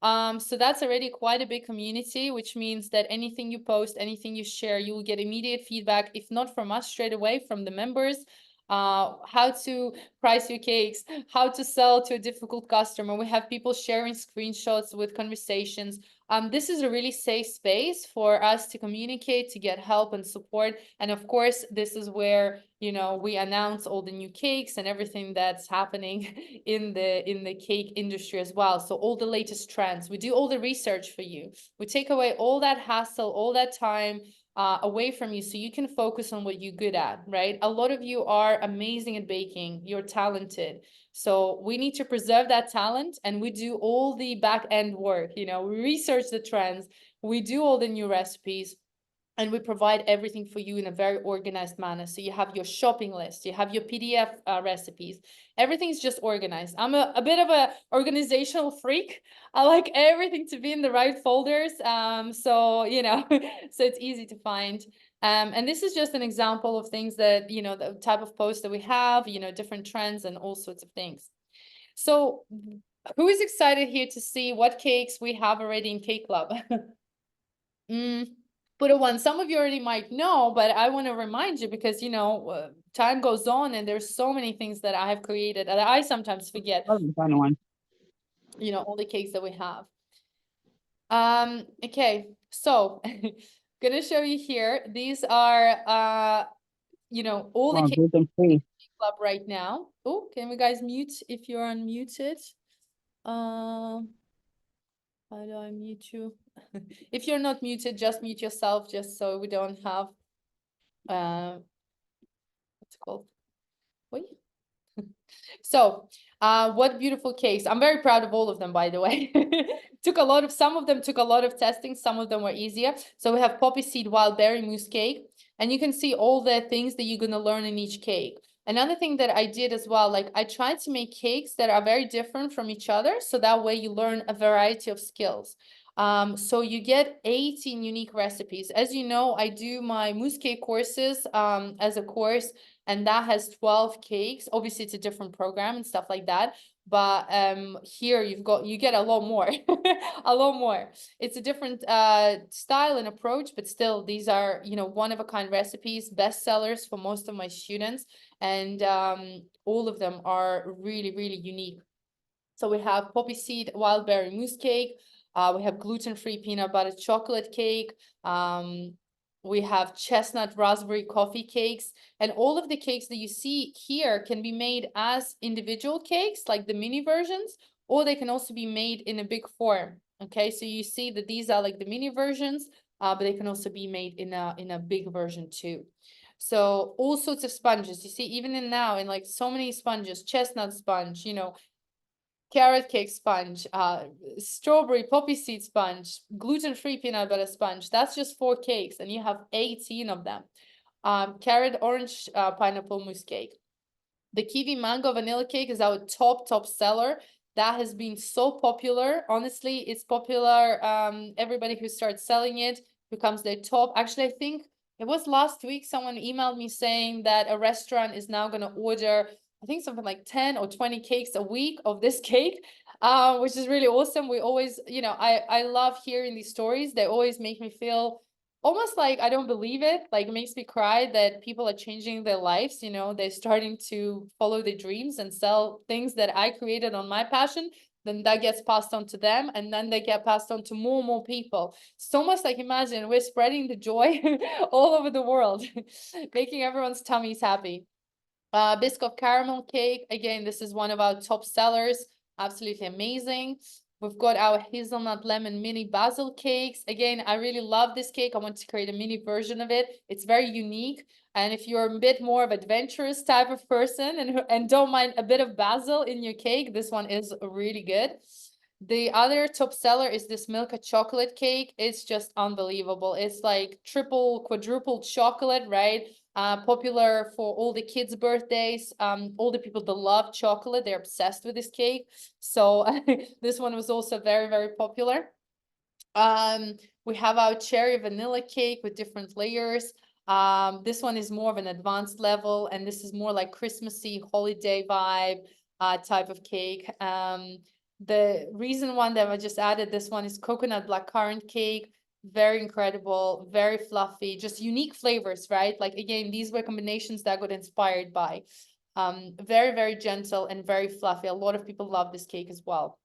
So that's already quite a big community, which means that anything you post, anything you share, you will get immediate feedback, if not from us straight away, from the members. How to price your cakes, how to sell to a difficult customer. We have people sharing screenshots with conversations. This is a really safe space for us to communicate, to get help and support. And of course, this is where, we announce all the new cakes and everything that's happening in the cake industry as well. So all the latest trends, we do all the research for you. We take away all that hassle, all that time away from you so you can focus on what you're good at, right? A lot of you are amazing at baking. You're talented. So we need to preserve that talent, and we do all the back end work. We research the trends, we do all the new recipes, and we provide everything for you in a very organized manner. So you have your shopping list, you have your PDF recipes, everything's just organized. I'm a bit of a organizational freak. I like everything to be in the right folders. So, so it's easy to find. And this is just an example of things that, the type of posts that we have, different trends and all sorts of things. So who is excited here to see what cakes we have already in Cake Club? Put a one. Some of you already might know, but I want to remind you because, time goes on and there's so many things that I have created that I sometimes forget, all the cakes that we have. Okay, so gonna show you here. These are, all the cakes in the club right now. Oh, can we guys mute if you're unmuted? How do I mute you? If you're not muted, just mute yourself, just so we don't have what's it called? Wait. So what beautiful cakes. I'm very proud of all of them, by the way. Some of them took a lot of testing, some of them were easier. So we have poppy seed wild berry mousse cake, and you can see all the things that you're going to learn in each cake. Another thing that I did as well, like I tried to make cakes that are very different from each other, so that way you learn a variety of skills. So you get 18 unique recipes. As you know, I do my mousse cake courses as a course, and that has 12 cakes. Obviously, it's a different program and stuff like that. But here you get a lot more, a lot more. It's a different style and approach, but still, these are, one of a kind recipes, bestsellers for most of my students. And all of them are really, really unique. So we have poppy seed wild berry mousse cake. We have gluten-free peanut butter chocolate cake. We have chestnut raspberry coffee cakes, and all of the cakes that you see here can be made as individual cakes, like the mini versions, or they can also be made in a big form. Okay, so you see that these are like the mini versions, but they can also be made in a big version too. So all sorts of sponges, you see, even in like so many sponges, chestnut sponge, carrot cake sponge, strawberry poppy seed sponge, gluten-free peanut butter sponge. That's just 4 cakes, and you have 18 of them. Carrot orange pineapple mousse cake. The kiwi mango vanilla cake is our top seller. That has been so popular. Honestly, it's popular. Everybody who starts selling it becomes their top. Actually, I think it was last week someone emailed me saying that a restaurant is now going to order, I think something like 10 or 20 cakes a week of this cake, which is really awesome. We always, I love hearing these stories. They always make me feel almost like I don't believe it. Like, it makes me cry that people are changing their lives. They're starting to follow their dreams and sell things that I created on my passion. Then that gets passed on to them, and then they get passed on to more and more people. It's almost like, imagine we're spreading the joy all over the world, making everyone's tummies happy. Biscoff caramel cake. Again, this is one of our top sellers. Absolutely amazing. We've got our hazelnut lemon mini basil cakes. Again, I really love this cake. I want to create a mini version of it. It's very unique. And if you're a bit more of adventurous type of person and don't mind a bit of basil in your cake, this one is really good. The other top seller is this Milka chocolate cake. It's just unbelievable. It's like triple, quadruple chocolate, right? Popular for all the kids' birthdays. All the people that love chocolate, they're obsessed with this cake. So this one was also very, very popular. We have our cherry vanilla cake with different layers. This one is more of an advanced level, and this is more like Christmassy holiday vibe type of cake. The reason one that I just added this one is coconut blackcurrant cake. Very incredible, very fluffy, just unique flavors, right? Like, again, these were combinations that got inspired by. Very, very gentle and very fluffy. A lot of people love this cake as well.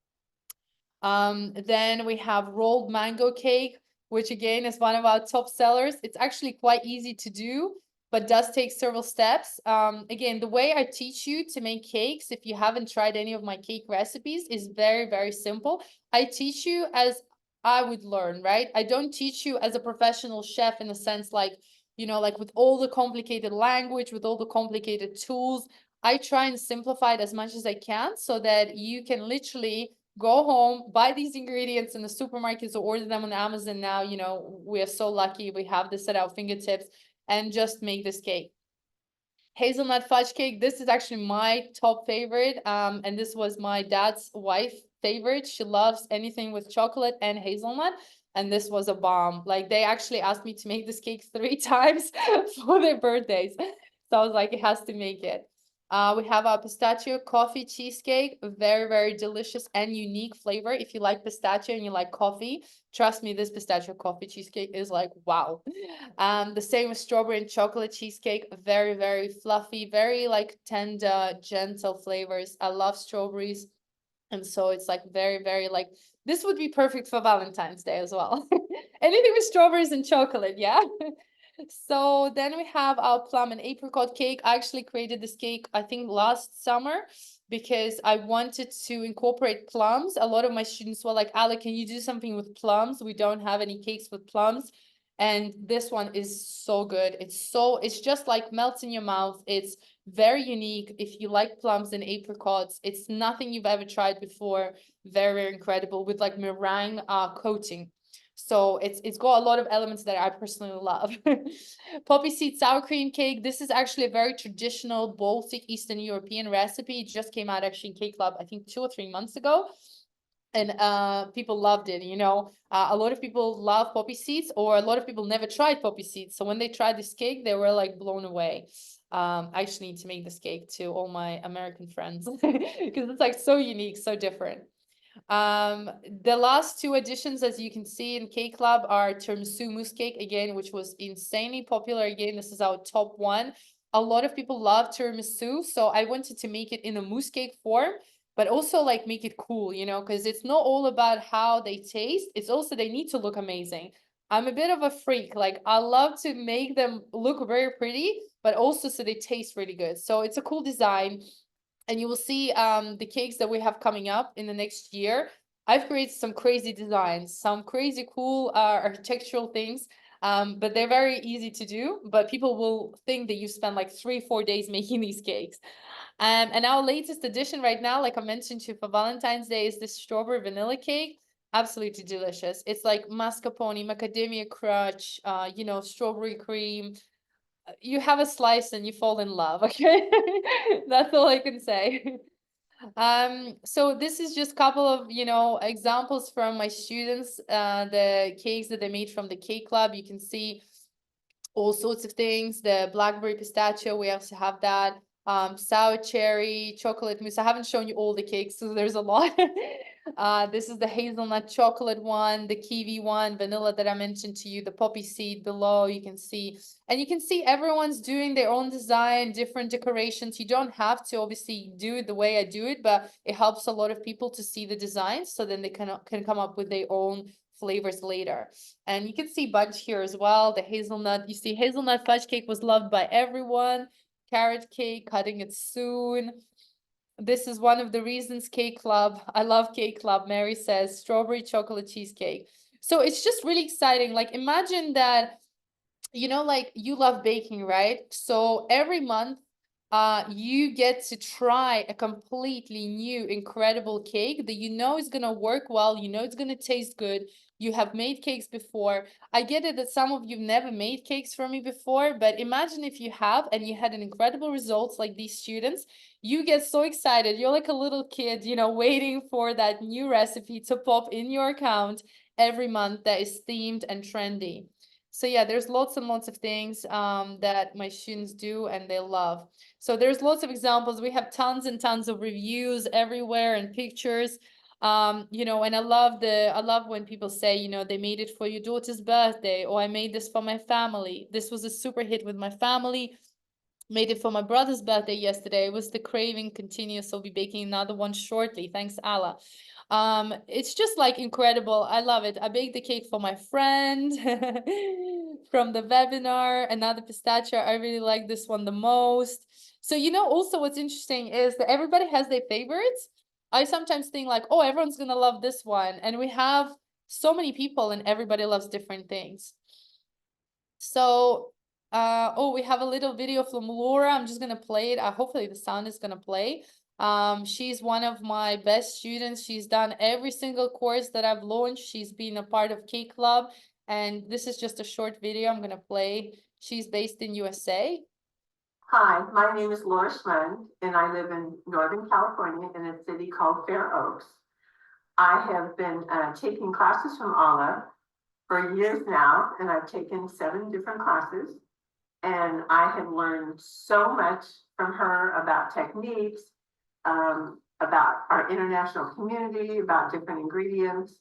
Then we have rolled mango cake, which again is one of our top sellers. It's actually quite easy to do, but does take several steps. Again, the way I teach you to make cakes, if you haven't tried any of my cake recipes, is very, very simple. I teach you as I would learn, right? I don't teach you as a professional chef in a sense like, like with all the complicated language, with all the complicated tools. I try and simplify it as much as I can so that you can literally go home, buy these ingredients in the supermarkets or order them on Amazon now. We are so lucky we have this at our fingertips, and just make this cake. Hazelnut fudge cake. This is actually my top favorite. And this was my dad's wife favorite. She loves anything with chocolate and hazelnut. And this was a bomb. Like, they actually asked me to make this cake 3 times for their birthdays. So I was like, it has to make it. We have our pistachio coffee cheesecake. Very, very delicious and unique flavor. If you like pistachio and you like coffee, trust me, this pistachio coffee cheesecake is like, wow. The same with strawberry and chocolate cheesecake. Very, very fluffy, very like tender, gentle flavors. I love strawberries. And so it's like very, very like, this would be perfect for Valentine's Day as well. Anything with strawberries and chocolate, yeah. So then we have our plum and apricot cake. I actually created this cake, I think, last summer because I wanted to incorporate plums. A lot of my students were like, "Ale, can you do something with plums? We don't have any cakes with plums." And this one is so good. It's just like melts in your mouth. It's very unique. If you like plums and apricots, it's nothing you've ever tried before. Very, very incredible with like meringue coating. So it's got a lot of elements that I personally love. Poppy seed sour cream cake. This is actually a very traditional Baltic Eastern European recipe. It just came out actually in Cake Club, I think 2 or 3 months ago. And people loved it. A lot of people love poppy seeds, or a lot of people never tried poppy seeds. So when they tried this cake, they were like blown away. I actually need to make this cake to all my American friends because it's like so unique, so different. The last 2 additions, as you can see in Cake Club, are tiramisu mousse cake again, which was insanely popular. Again, this is our top one. A lot of people love tiramisu, so I wanted to make it in a mousse cake form, but also like make it cool, because it's not all about how they taste. It's also they need to look amazing. I'm a bit of a freak. Like, I love to make them look very pretty, but also so they taste really good. So it's a cool design. And you will see the cakes that we have coming up in the next year. I've created some crazy designs, some crazy cool architectural things, but they're very easy to do. But people will think that you spend like 3-4 days making these cakes. And our latest addition right now, like I mentioned to you for Valentine's Day, is this strawberry vanilla cake. Absolutely delicious. It's like mascarpone, macadamia crunch, strawberry cream. You have a slice and you fall in love. Okay, that's all I can say. So this is just a couple of, examples from my students, the cakes that they made from the cake club. You can see all sorts of things. The blackberry pistachio, we also have that. Sour cherry, chocolate mousse. I haven't shown you all the cakes, so there's a lot. This is the hazelnut chocolate one, the kiwi one, vanilla that I mentioned to you, the poppy seed below, you can see. And you can see everyone's doing their own design, different decorations. You don't have to obviously do it the way I do it, but it helps a lot of people to see the designs, so then they can come up with their own flavors later. And you can see bunch here as well, the hazelnut. You see hazelnut fudge cake was loved by everyone. Carrot cake, cutting it soon. This is one of the reasons Cake Club. I love Cake Club. Mary says strawberry chocolate cheesecake. So it's just really exciting. Like imagine that, like you love baking, right? So every month, you get to try a completely new, incredible cake that you know is gonna work well, you know it's gonna taste good. You have made cakes before. I get it that some of you've never made cakes for me before, but imagine if you have and you had an incredible results like these students. You get so excited. You're like a little kid, waiting for that new recipe to pop in your account every month that is themed and trendy. So yeah, there's lots and lots of things that my students do and they love. So there's lots of examples. We have tons and tons of reviews everywhere and pictures. And I love when people say, they made it for your daughter's birthday, or I made this for my family. This was a super hit with my family. Made it for my brother's birthday yesterday. It was the craving continues. So I'll be baking another one shortly. Thanks, Allah. It's just like incredible. I love it. I baked the cake for my friend from the webinar, another pistachio. I really like this one the most. So, also what's interesting is that everybody has their favorites. I sometimes think like, oh, everyone's gonna love this one. And we have so many people and everybody loves different things. So, we have a little video from Laura. I'm just gonna play it. Hopefully the sound is gonna play. She's one of my best students. She's done every single course that I've launched. She's been a part of Cake Club, and this is just a short video I'm gonna play. She's based in USA. Hi, my name is Laura Schmund, and I live in Northern California in a city called Fair Oaks. I have been taking classes from Allah for years now, and I've taken 7 different classes. And I have learned so much from her about techniques, about our international community, about different ingredients.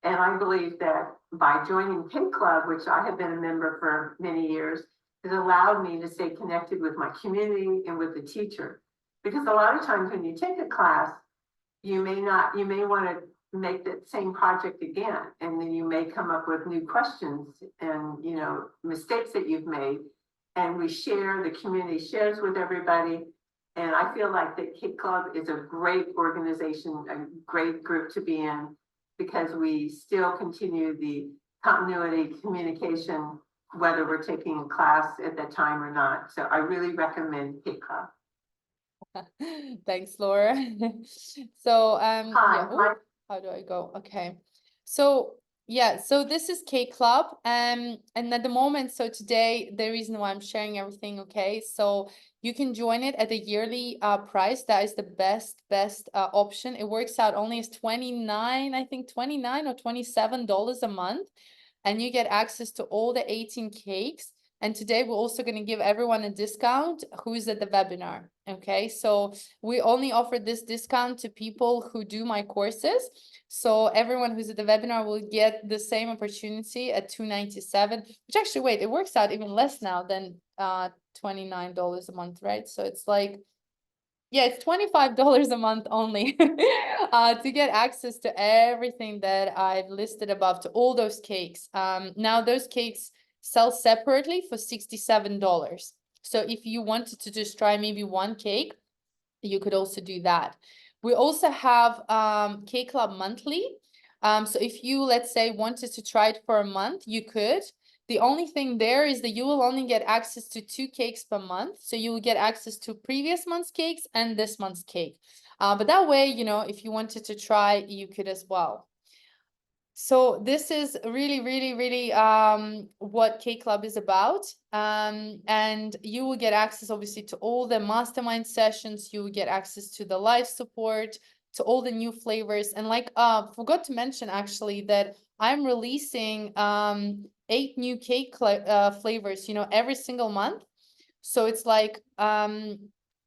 And I believe that by joining Cake Club, which I have been a member for many years, has allowed me to stay connected with my community and with the teacher. Because a lot of times when you take a class, you may want to make that same project again, and then you may come up with new questions and mistakes that you've made. And the community shares with everybody. And I feel like the Cake Club is a great organization, a great group to be in, because we still continue the continuity communication, whether we're taking a class at that time or not. So I really recommend Cake Club. Thanks, Laura. So, Hi, yeah. How do I go? Okay. So, yeah, so this is Cake Club. And at the moment, so today, the reason why I'm sharing everything, okay, so you can join it at a yearly price. That is the best option. It works out only as 29, I think 29 or $27 a month. And you get access to all the 18 cakes. And today we're also going to give everyone a discount who's at the webinar. Okay, so we only offer this discount to people who do my courses. So everyone who's at the webinar will get the same opportunity at $297, which actually, wait, it works out even less now than $29 a month, right? So it's like, yeah, it's $25 a month only to get access to everything that I've listed above, to all those cakes. Now those cakes sell separately for $67. So if you wanted to just try maybe one cake, you could also do that. We also have Cake Club monthly. So if you, let's say, wanted to try it for a month, you could. The only thing there is that you will only get access to 2 cakes per month. So you will get access to previous month's cakes and this month's cake. But that way, if you wanted to try, you could as well. So this is really, really, really what Cake Club is about. And you will get access obviously to all the mastermind sessions, you will get access to the live support, to all the new flavors. And like forgot to mention actually that I'm releasing 8 new cake flavors, you know, every single month. So it's like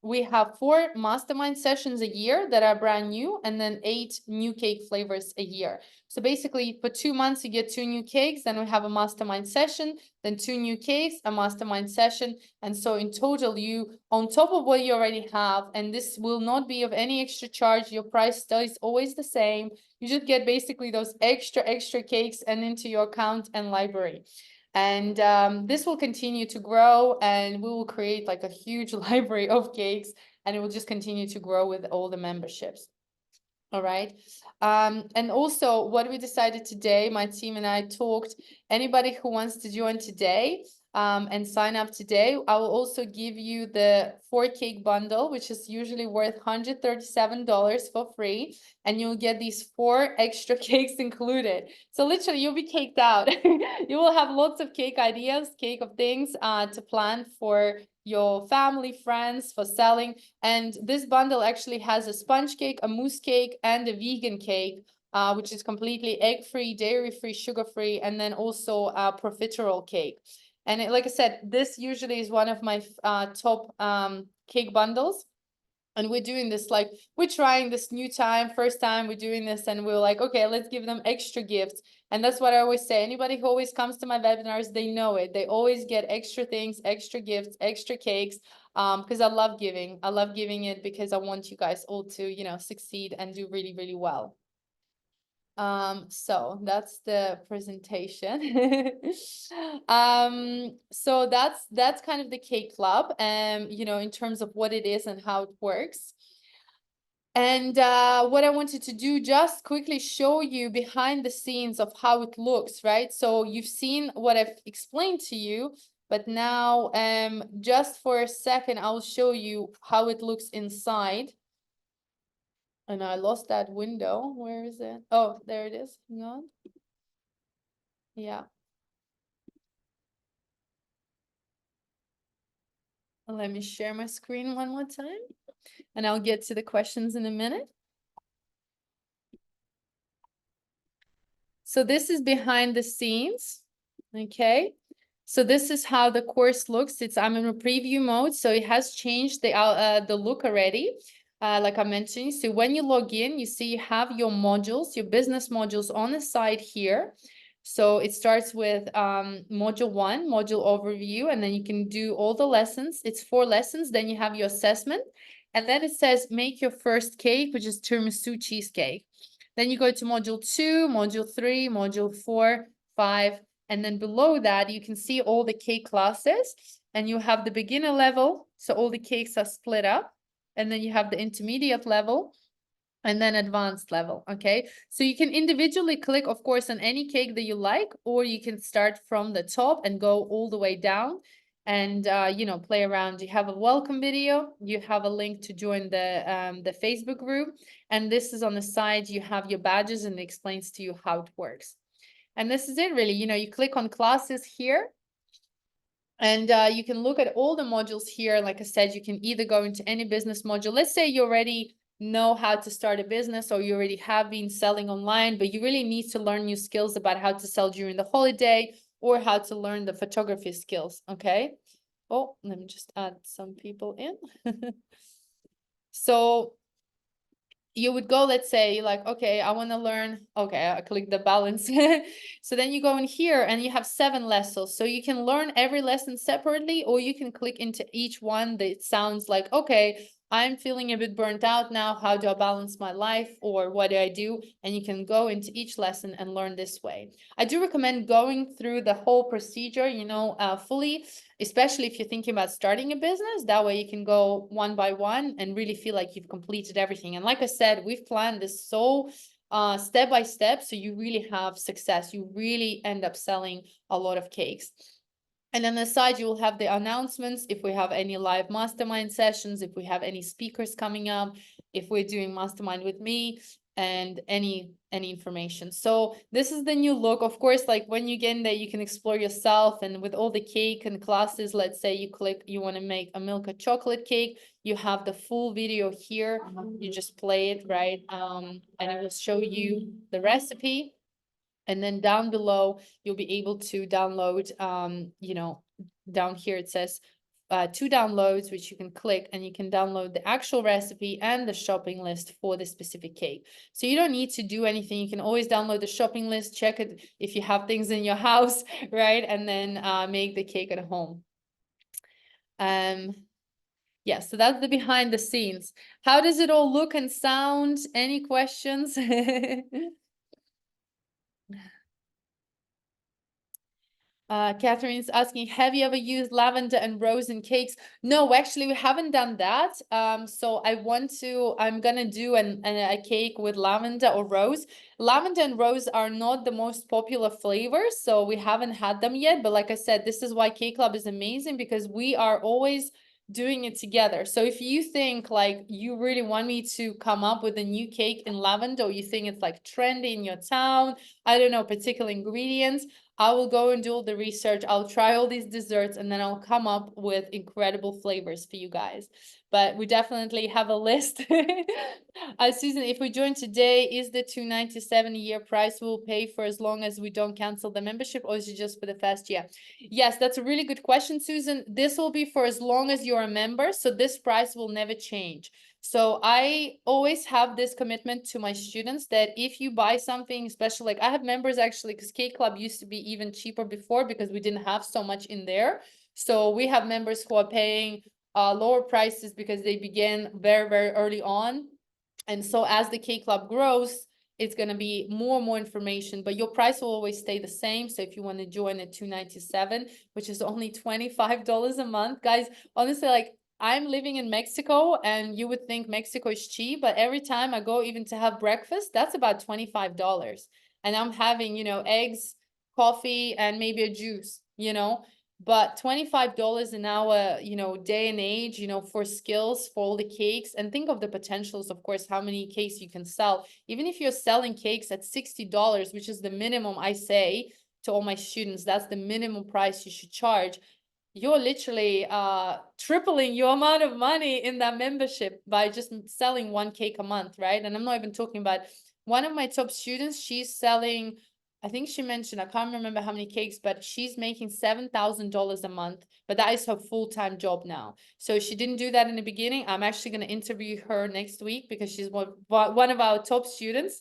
we have 4 mastermind sessions a year that are brand new, and then 8 new cake flavors a year. So basically for 2 months, you get 2 new cakes, then we have a mastermind session, then 2 new cakes, a mastermind session. And so in total, you, on top of what you already have, and this will not be of any extra charge, your price stays always the same. You just get basically those extra cakes and into your account and library. And this will continue to grow, and we will create like a huge library of cakes, and it will just continue to grow with all the memberships. All right. And also what we decided today, my team and I talked, anybody who wants to join today and sign up today, I will also give you the 4 cake bundle, which is usually worth $137 for free. And you'll get these 4 extra cakes included. So literally you'll be caked out. You will have lots of cake ideas, cake of things to plan for your family, friends, for selling. And this bundle actually has a sponge cake, a mousse cake, and a vegan cake, which is completely egg-free, dairy-free, sugar-free, and then also a profiterole cake. And like I said, this usually is one of my top cake bundles. And we're doing this, like, we're trying this new time, first time we're doing this, and we're like, okay, let's give them extra gifts. And that's what I always say. Anybody who always comes to my webinars, they know it. They always get extra things, extra gifts, extra cakes, because I love giving. I love giving it because I want you guys all to, you know, succeed and do really, really well. So that's the presentation. So that's kind of the Cake Club, you know, in terms of what it is and how it works. And what I wanted to do, just quickly show you behind the scenes of how it looks, right? So you've seen what I've explained to you, but now just for a second, I'll show you how it looks inside. And I lost that window. Where is it? Oh, there it is. Hang on. Yeah. Let me share my screen one more time, and I'll get to the questions in a minute. So this is behind the scenes, okay? So this is how the course looks. I'm in a preview mode, so it has changed the look already, like I mentioned. So when you log in, you see you have your modules, your business modules on the side here. So it starts with module 1, module overview, and then you can do all the lessons. It's 4 lessons. Then you have your assessment, and then it says make your first cake, which is tiramisu cheesecake. Then you go to module 2, module 3, module 4, 5, and then below that you can see all the cake classes, and you have the beginner level. So all the cakes are split up, and then you have the intermediate level, and then advanced level. Okay, so you can individually click, of course, on any cake that you like, or you can start from the top and go all the way down and you know, play around. You have a welcome video, you have a link to join the Facebook group, and this is on the side. You have your badges, and it explains to you how it works. And this is it, really. You know, you click on classes here, and you can look at all the modules here. Like I said, you can either go into any business module. Let's say you already know how to start a business, or you already have been selling online, but you really need to learn new skills about how to sell during the holiday, or how to learn the photography skills. Okay. Oh, let me just add some people in. So you would go, let's say, like, okay, I want to learn. Okay, I click the balance. So then you go in here and you have 7 lessons. So you can learn every lesson separately, or you can click into each one that sounds like, okay, I'm feeling a bit burnt out now. How do I balance my life, or what do I do? And you can go into each lesson and learn this way. I do recommend going through the whole procedure, you know, fully, especially if you're thinking about starting a business. That way you can go one by one and really feel like you've completed everything. And like I said, we've planned this so step by step, so you really have success. You really end up selling a lot of cakes. And on the side, you will have the announcements if we have any live mastermind sessions, if we have any speakers coming up, if we're doing mastermind with me. and any information. So this is the new look. Of course, like when you get in there, you can explore yourself, and with all the cake and classes, let's say you click, you want to make a milk or chocolate cake, you have the full video here. You just play it, right? And it will show you the recipe. And then down below, you'll be able to download, you know, down here it says 2 downloads, which you can click, and you can download the actual recipe and the shopping list for the specific cake. So you don't need to do anything. You can always download the shopping list, check it if you have things in your house, right? And then make the cake at home. Yeah, so that's the behind the scenes. How does it all look and sound? Any questions? Catherine's asking, have you ever used lavender and rose in cakes? No, actually, we haven't done that. So I'm gonna do a cake with lavender or rose. Lavender and rose are not the most popular flavors, so we haven't had them yet. But like I said, this is why Cake Club is amazing, because we are always doing it together. So if you think like you really want me to come up with a new cake in lavender, or you think it's like trendy in your town, I don't know, particular ingredients, I will go and do all the research. I'll try all these desserts, and then I'll come up with incredible flavors for you guys. But we definitely have a list. Susan, if we join today, is the $297 a year price we'll pay for as long as we don't cancel the membership, or is it just for the first year? Yes, that's a really good question, Susan. This will be for as long as you're a member, so this price will never change. So I always have this commitment to my students that if you buy something, especially like I have members actually, because Cake Club used to be even cheaper before because we didn't have so much in there. So we have members who are paying lower prices because they began very, very early on. And so as the Cake Club grows, it's going to be more and more information, but your price will always stay the same. So if you want to join at $297, which is only $25 a month, guys, honestly, like I'm living in Mexico, and you would think Mexico is cheap, but every time I go even to have breakfast, that's about $25. And I'm having, you know, eggs, coffee, and maybe a juice, you know. But $25 an hour, you know, day and age, you know, for skills, for all the cakes, and think of the potentials, of course, how many cakes you can sell. Even if you're selling cakes at $60, which is the minimum, I say to all my students, that's the minimum price you should charge. You're literally tripling your amount of money in that membership by just selling 1 cake a month, right? And I'm not even talking about one of my top students, she's selling, I think she mentioned, I can't remember how many cakes, but she's making $7,000 a month, but that is her full-time job now. So she didn't do that in the beginning. I'm actually going to interview her next week because she's one of our top students.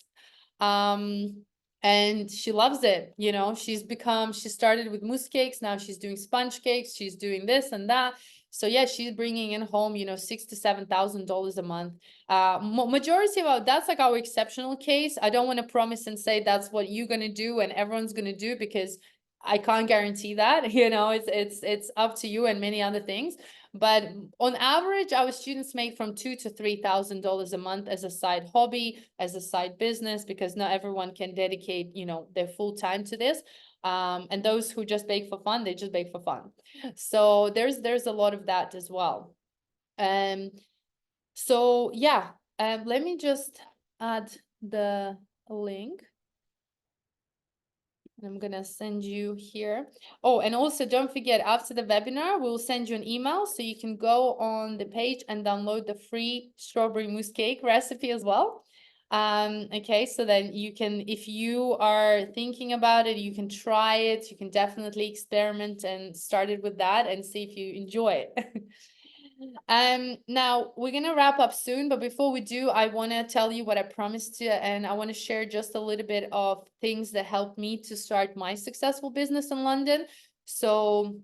And she loves it. You know, she started with mousse cakes. Now she's doing sponge cakes. She's doing this and that. So yeah, she's bringing in home, you know, $6,000 to $7,000 a month. Majority of that's like our exceptional case. I don't want to promise and say that's what you're going to do and everyone's going to do, because I can't guarantee that, you know, it's up to you and many other things. But on average, our students make from $2,000 to $3,000 a month as a side hobby, as a side business, because not everyone can dedicate, you know, their full time to this. And those who just bake for fun, they just bake for fun. So there's a lot of that as well. So yeah, let me just add the link. I'm gonna send you here. Oh, and also don't forget, after the webinar, we'll send you an email so you can go on the page and download the free strawberry mousse cake recipe as well. Okay, so then you can, if you are thinking about it, you can try it, you can definitely experiment and start it with that and see if you enjoy it. Now we're gonna wrap up soon, but before we do, I want to tell you what I promised you, and I want to share just a little bit of things that helped me to start my successful business in London. So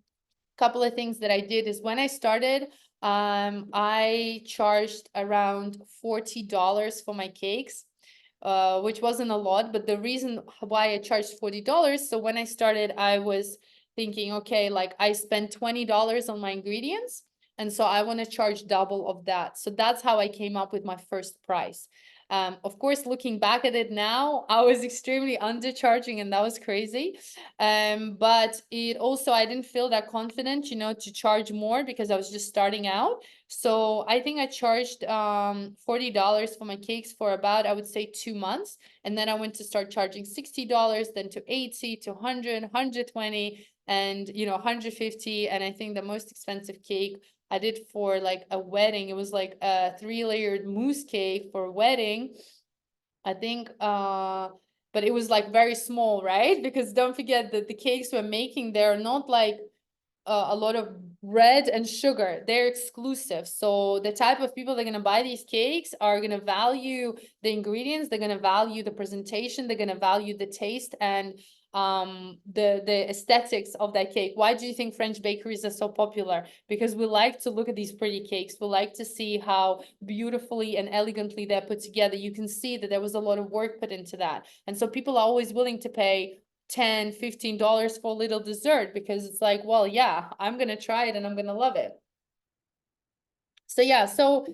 a couple of things that I did is when I started, I charged around $40 for my cakes, which wasn't a lot, but the reason why I charged $40, so when I started, I was thinking, okay, like I spent $20 on my ingredients. And so I want to charge double of that. So that's how I came up with my first price. Of course, looking back at it now, I was extremely undercharging and that was crazy. But it also, I didn't feel that confident, you know, to charge more because I was just starting out. So I think I charged $40 for my cakes for about, I would say, 2 months. And then I went to start charging $60, then to 80, to 100, 120, and, you know, 150. And I think the most expensive cake I did for like a wedding, it was like a 3-layered mousse cake for a wedding. I think, but it was like very small, right? Because don't forget that the cakes we're making, they're not like a lot of bread and sugar. They're exclusive. So the type of people that are going to buy these cakes are going to value the ingredients, they're going to value the presentation, they're going to value the taste and the aesthetics of that cake. Why do you think French bakeries are so popular? Because we like to look at these pretty cakes. We like to see how beautifully and elegantly they're put together. You can see that there was a lot of work put into that. And so people are always willing to pay $10, $15 for a little dessert because it's like, well, yeah, I'm gonna try it and I'm gonna love it. So yeah, so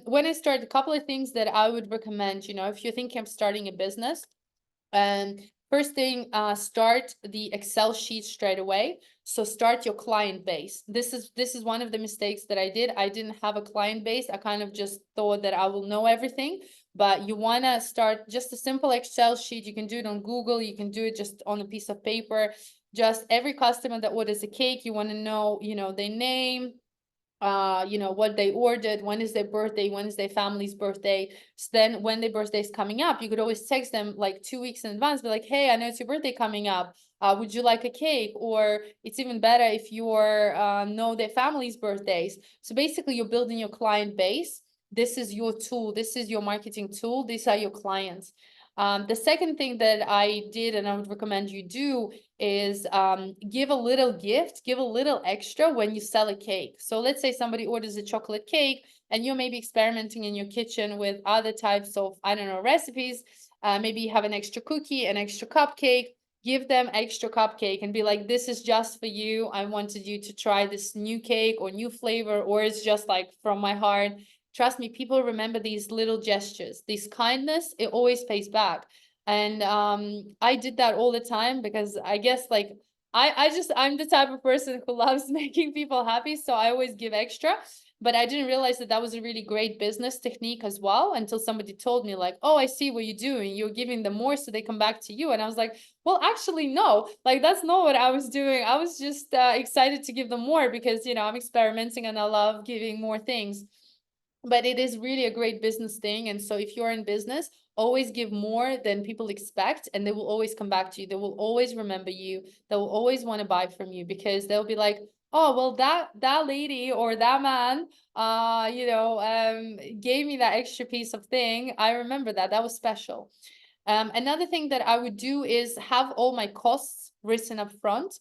when I started, a couple of things that I would recommend, you know, if you're thinking of starting a business, first thing, start the Excel sheet straight away. So start your client base. This is one of the mistakes that I did. I didn't have a client base. I kind of just thought that I will know everything. But you want to start just a simple Excel sheet. You can do it on Google. You can do it just on a piece of paper. Just every customer that orders a cake, you want to know, you know, their name, you know, what they ordered, when is their birthday, when is their family's birthday. So then when their birthday is coming up, you could always text them like 2 weeks in advance, be like, hey, I know it's your birthday coming up. Would you like a cake? Or it's even better if you know their family's birthdays. So basically you're building your client base. This is your tool. This is your marketing tool. These are your clients. The second thing that I did and I would recommend you do is give a little gift, give a little extra when you sell a cake. So let's say somebody orders a chocolate cake and you're maybe experimenting in your kitchen with other types of, I don't know, recipes. Maybe you have an extra cookie, an extra cupcake. Give them extra cupcake and be like, this is just for you. I wanted you to try this new cake or new flavor, or it's just like from my heart. Trust me, people remember these little gestures, this kindness, it always pays back. And I did that all the time because I guess like I'm the type of person who loves making people happy, so I always give extra. But I didn't realize that that was a really great business technique as well until somebody told me like, oh, I see what you're doing, you're giving them more so they come back to you. And I was like, well, actually no, like that's not what I was doing. I was just excited to give them more because, you know, I'm experimenting and I love giving more things. But it is really a great business thing. And so if you're in business, always give more than people expect, and they will always come back to you. They will always remember you. They will always want to buy from you because they'll be like, oh, well, that lady or that man, you know, gave me that extra piece of thing. I remember that. That was special. Another thing that I would do is have all my costs written up front.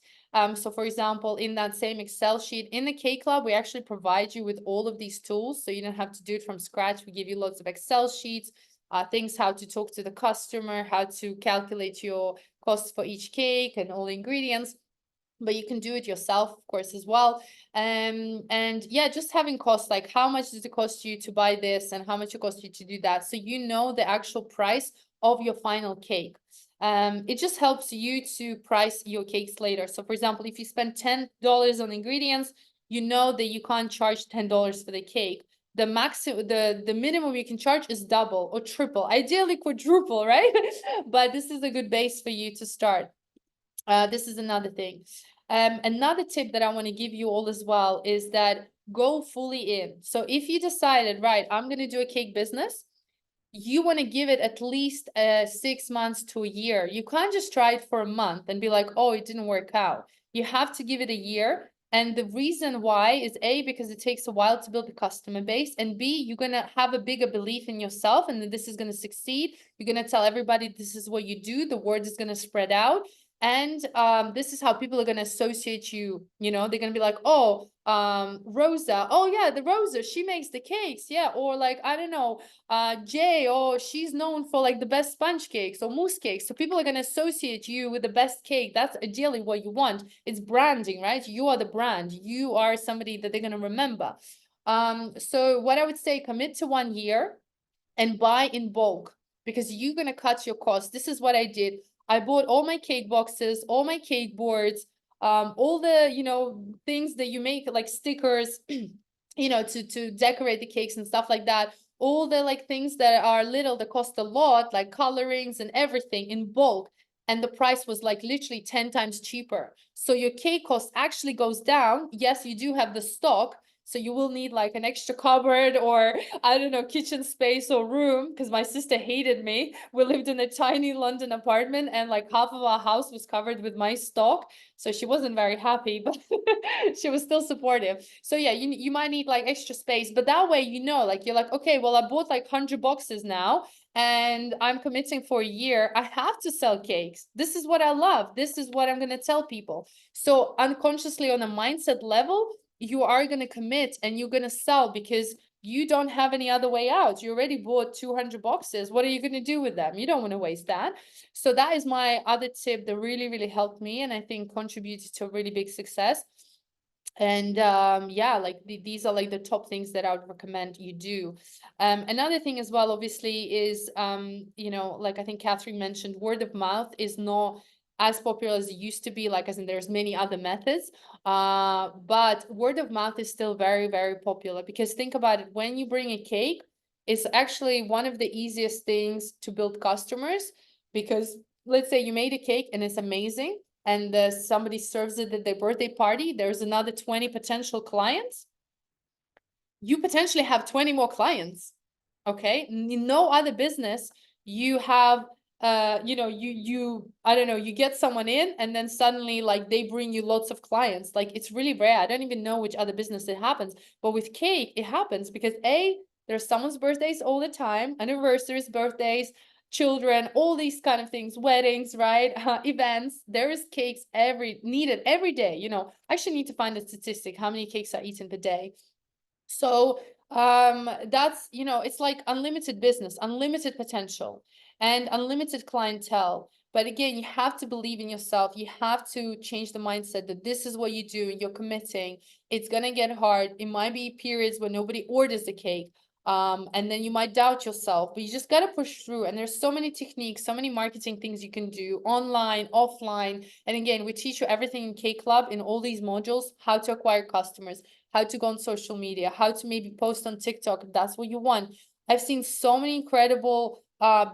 So for example, in that same Excel sheet, in the K Club, we actually provide you with all of these tools. So you don't have to do it from scratch. We give you lots of Excel sheets, things how to talk to the customer, how to calculate your costs for each cake and all the ingredients. But you can do it yourself, of course, as well. And yeah, just having costs, like how much does it cost you to buy this and how much it costs you to do that. So you know the actual price of your final cake. It just helps you to price your cakes later. So for example, if you spend $10 on ingredients, you know that you can't charge $10 for the cake. The maximum, the minimum you can charge is double or triple, ideally quadruple, right? But this is a good base for you to start. This is another thing. Another tip that I want to give you all as well is that go fully in. So if you decided, right, I'm going to do a cake business, you want to give it at least 6 months to a year. You can't just try it for a month and be like, oh, it didn't work out. You have to give it a year. And the reason why is A, because it takes a while to build a customer base, and B, you're going to have a bigger belief in yourself and that this is going to succeed. You're going to tell everybody this is what you do. The word is going to spread out. And this is how people are going to associate you. You know, they're going to be like, oh, Rosa, oh yeah, the Rosa, she makes the cakes, yeah. Or like, I don't know, Jay, oh, she's known for like the best sponge cakes or mousse cakes. So people are going to associate you with the best cake. That's ideally what you want. It's branding, right? You are the brand. You are somebody that they're going to remember. So what I would say, commit to 1 year and buy in bulk, because you're going to cut your costs. This is what I did. I bought all my cake boxes, all my cake boards, all the, you know, things that you make, like stickers, you know, to decorate the cakes and stuff like that. All the like things that are little that cost a lot, like colorings and everything, in bulk. And the price was like literally 10 times cheaper. So your cake cost actually goes down. Yes, you do have the stock, so you will need like an extra cupboard, or I don't know, kitchen space or room, because my sister hated me. We lived in a tiny London apartment and like half of our house was covered with my stock. So she wasn't very happy, but she was still supportive. So yeah, you might need like extra space, but that way, you know, like you're like, okay, well, I bought like 100 boxes now and I'm committing for a year. I have to sell cakes. This is what I love. This is what I'm going to tell people. So unconsciously, on a mindset level, you are going to commit and you're going to sell, because you don't have any other way out. You already bought 200 boxes. What are you going to do with them? You don't want to waste that. So that is my other tip that really, really helped me, and I think contributed to a really big success. And yeah, like these are like the top things that I would recommend you do. Another thing as well, obviously, is you know, like I think Catherine mentioned, word of mouth is not as popular as it used to be, like as in there's many other methods, but word of mouth is still very, very popular. Because think about it, when you bring a cake, it's actually one of the easiest things to build customers. Because let's say you made a cake and it's amazing, and somebody serves it at their birthday party, there's another 20 potential clients. You potentially have 20 more clients. Okay, in no other business you have you know, you I don't know, you get someone in and then suddenly like they bring you lots of clients. Like it's really rare. I don't even know which other business it happens, but with cake it happens because there's someone's birthdays all the time, anniversaries, birthdays, children, all these kind of things, weddings, right? Events. There is cakes needed every day. You know, I actually need to find a statistic how many cakes are eaten per day. So that's, you know, it's like unlimited business, unlimited potential, and unlimited clientele. But again, you have to believe in yourself. You have to change the mindset that this is what you do, you're committing. It's gonna get hard. It might be periods where nobody orders the cake. And then you might doubt yourself, but you just got to push through. And there's so many techniques, so many marketing things you can do online, offline. And again, we teach you everything in Cake Club in all these modules: how to acquire customers, how to go on social media, how to maybe post on TikTok if that's what you want. I've seen so many incredible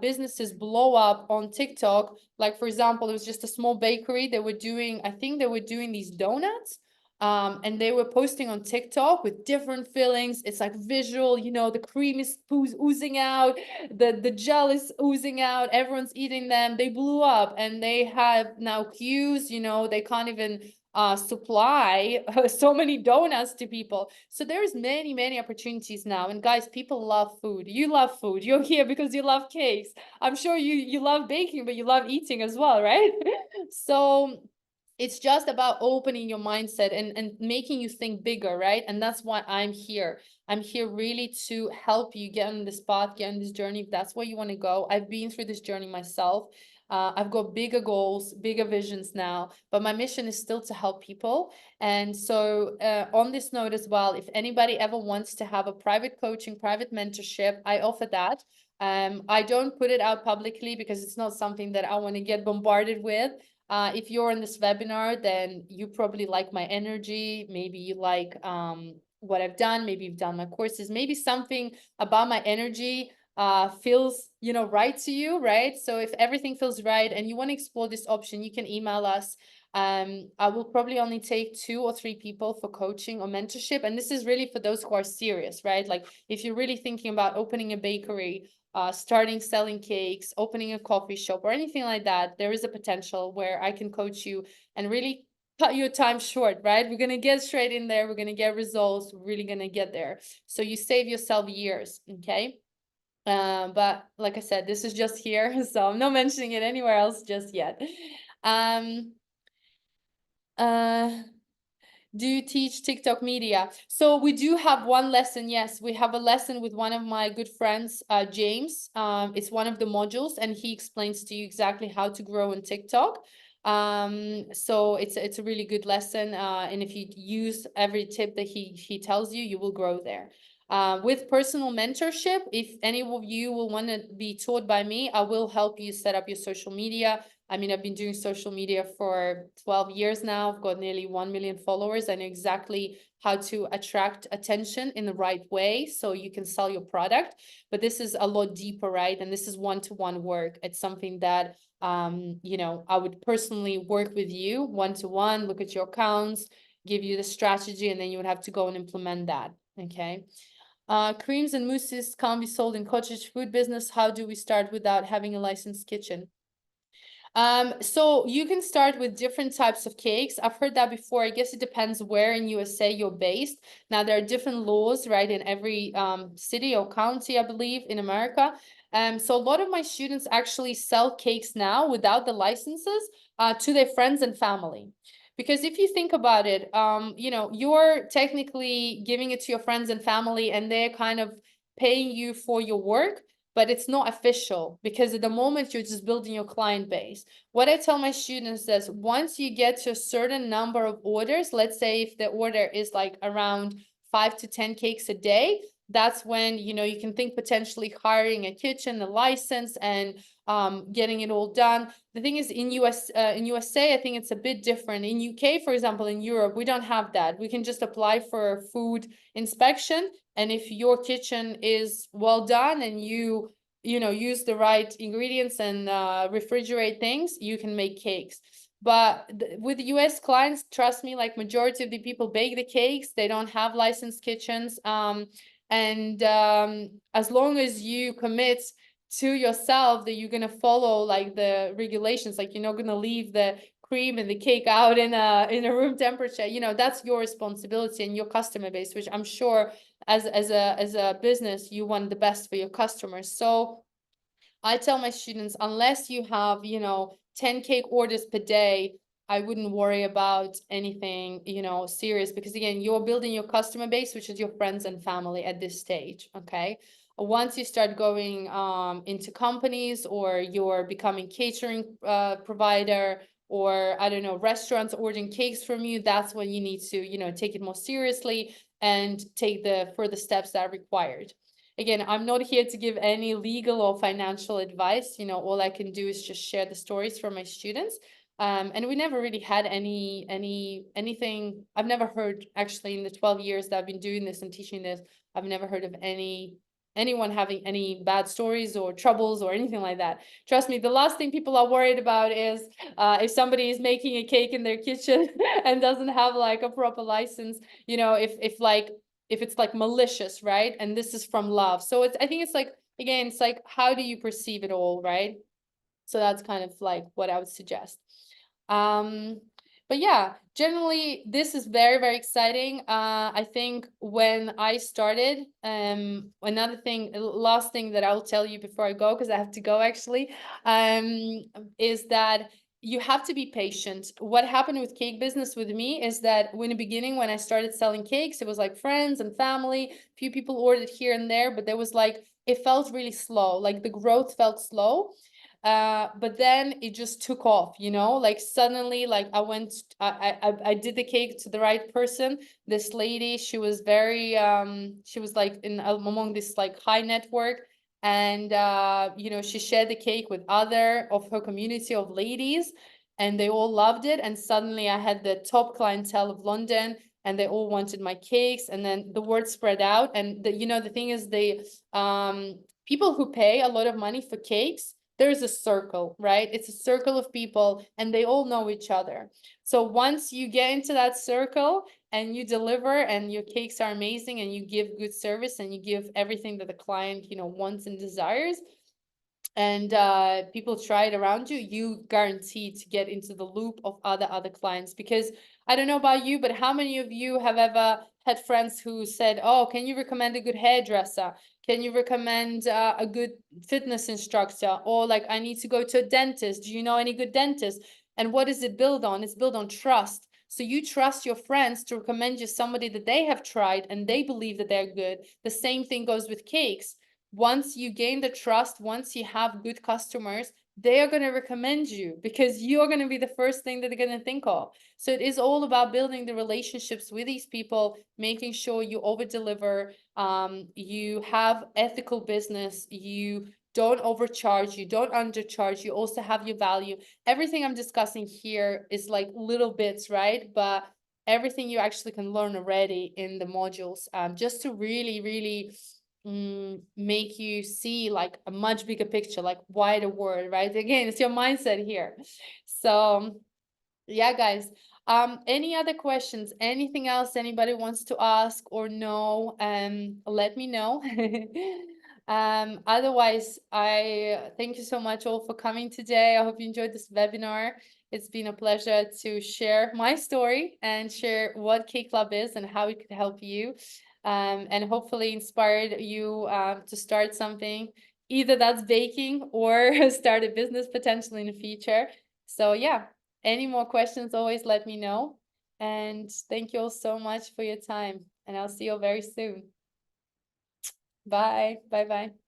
businesses blow up on TikTok. Like, for example, it was just a small bakery. They were doing, I think they were doing these donuts. And they were posting on TikTok with different fillings. It's like visual, you know, the cream is oozing out, the gel is oozing out, everyone's eating them. They blew up and they have now queues, you know, they can't even supply so many donuts to people. So there's many opportunities now. And guys, people love food. You love food. You're here because you love cakes. I'm sure you love baking, but you love eating as well, right? So it's just about opening your mindset and making you think bigger, right? And that's why I'm here. I'm here really to help you get on this path, get on this journey, if that's where you want to go. I've been through this journey myself. I've got bigger goals, bigger visions now, but my mission is still to help people. And so on this note as well, if anybody ever wants to have a private coaching, private mentorship, I offer that. I don't put it out publicly because it's not something that I want to get bombarded with. If you're in this webinar, then you probably like my energy. Maybe you like what I've done. Maybe you've done my courses. Maybe something about my energy feels, you know, right to you, right? So if everything feels right and you want to explore this option, you can email us. I will probably only take 2 or 3 people for coaching or mentorship. And this is really for those who are serious, right? Like if you're really thinking about opening a bakery, starting selling cakes, opening a coffee shop, or anything like that, there is a potential where I can coach you and really cut your time short, right? We're going to get straight in there. We're going to get results. We're really going to get there. So you save yourself years. Okay. But like I said, this is just here. So I'm not mentioning it anywhere else just yet. Um, uh, Do you teach TikTok media? So we do have one lesson. Yes, we have a lesson with one of my good friends, James. It's one of the modules, and he explains to you exactly how to grow on TikTok. So it's a really good lesson. And if you use every tip that he tells you, you will grow there. With personal mentorship, if any of you will want to be taught by me, I will help you set up your social media. I mean, I've been doing social media for 12 years now. I've got nearly 1 million followers. I know exactly how to attract attention in the right way so you can sell your product. But this is a lot deeper, right? And this is one-to-one work. It's something that, you know, I would personally work with you one-to-one, look at your accounts, give you the strategy, and then you would have to go and implement that. Okay. Creams and mousses can't be sold in cottage food business. How do we start without having a licensed kitchen? So you can start with different types of cakes. I've heard that before. I guess it depends where in USA you're based. Now there are different laws, right, in every city or county, I believe, in America. So a lot of my students actually sell cakes now without the licenses to their friends and family. Because if you think about it, you know, you're technically giving it to your friends and family, and they're kind of paying you for your work, but it's not official because at the moment you're just building your client base. What I tell my students is once you get to a certain number of orders, let's say if the order is like around 5 to 10 cakes a day, that's when, you know, you can think potentially hiring a kitchen, a license, and getting it all done. The thing is, in USA, I think it's a bit different. In UK, for example, in Europe, we don't have that. We can just apply for food inspection, and if your kitchen is well done and you know, use the right ingredients and refrigerate things, you can make cakes. But with US clients, trust me, like majority of the people bake the cakes, they don't have licensed kitchens. And as long as you commit to yourself that you're gonna follow like the regulations, like you're not gonna leave the cream and the cake out in a room temperature, you know, that's your responsibility and your customer base, which I'm sure as a business you want the best for your customers. So I tell my students, unless you have, you know, 10 cake orders per day, I wouldn't worry about anything, you know, serious, because again, you're building your customer base, which is your friends and family at this stage. Okay. Once you start going into companies, or you're becoming catering provider, or I don't know, restaurants ordering cakes from you, that's when you need to, you know, take it more seriously and take the further steps that are required. Again, I'm not here to give any legal or financial advice. You know, all I can do is just share the stories from my students. And we never really had anything. I've never heard, actually, in the 12 years that I've been doing this and teaching this, I've never heard of anyone having any bad stories or troubles or anything like that. Trust me, the last thing people are worried about is if somebody is making a cake in their kitchen and doesn't have like a proper license, you know, if it's like malicious, right? And this is from love. So I think it's like, again, it's like, how do you perceive it all, right? So that's kind of like what I would suggest. But yeah, generally this is very, very exciting. I think when I started, another thing, last thing that I'll tell you before I go, because I have to go actually, is that you have to be patient. What happened with cake business with me is that in the beginning, when I started selling cakes, it was like friends and family, few people ordered here and there, but there was like, it felt really slow, like the growth felt slow. But then it just took off, you know, like suddenly, like I did the cake to the right person. This lady, she was very, she was like in among this like high network, and you know, she shared the cake with other of her community of ladies, and they all loved it. And suddenly I had the top clientele of London, and they all wanted my cakes, and then the word spread out. And you know, the thing is, people who pay a lot of money for cakes, there's a circle, right? It's a circle of people, and they all know each other. So once you get into that circle and you deliver, and your cakes are amazing, and you give good service, and you give everything that the client, you know, wants and desires, and people try it around you, you guarantee to get into the loop of other clients. Because I don't know about you, but how many of you have ever had friends who said, oh, can you recommend a good hairdresser? Can you recommend a good fitness instructor? Or like, I need to go to a dentist. Do you know any good dentist? And what does it build on? It's built on trust. So you trust your friends to recommend you somebody that they have tried and they believe that they're good. The same thing goes with cakes. Once you gain the trust, once you have good customers, they are going to recommend you because you're going to be the first thing that they're going to think of. So it is all about building the relationships with these people, making sure you over deliver, you have ethical business, you don't overcharge, you don't undercharge, you also have your value. Everything I'm discussing here is like little bits, right? But everything you actually can learn already in the modules, just to really make you see like a much bigger picture, like wider world, right? Again, it's your mindset here. So yeah, guys, any other questions, anything else anybody wants to ask or know, let me know. Otherwise, I thank you so much all for coming today. I hope you enjoyed this webinar. It's been a pleasure to share my story and share what Cake Club is and how it could help you, and hopefully inspired you to start something, either that's baking or start a business potentially in the future. So yeah, any more questions, always let me know. And thank you all so much for your time. And I'll see you all very soon. Bye. Bye-bye.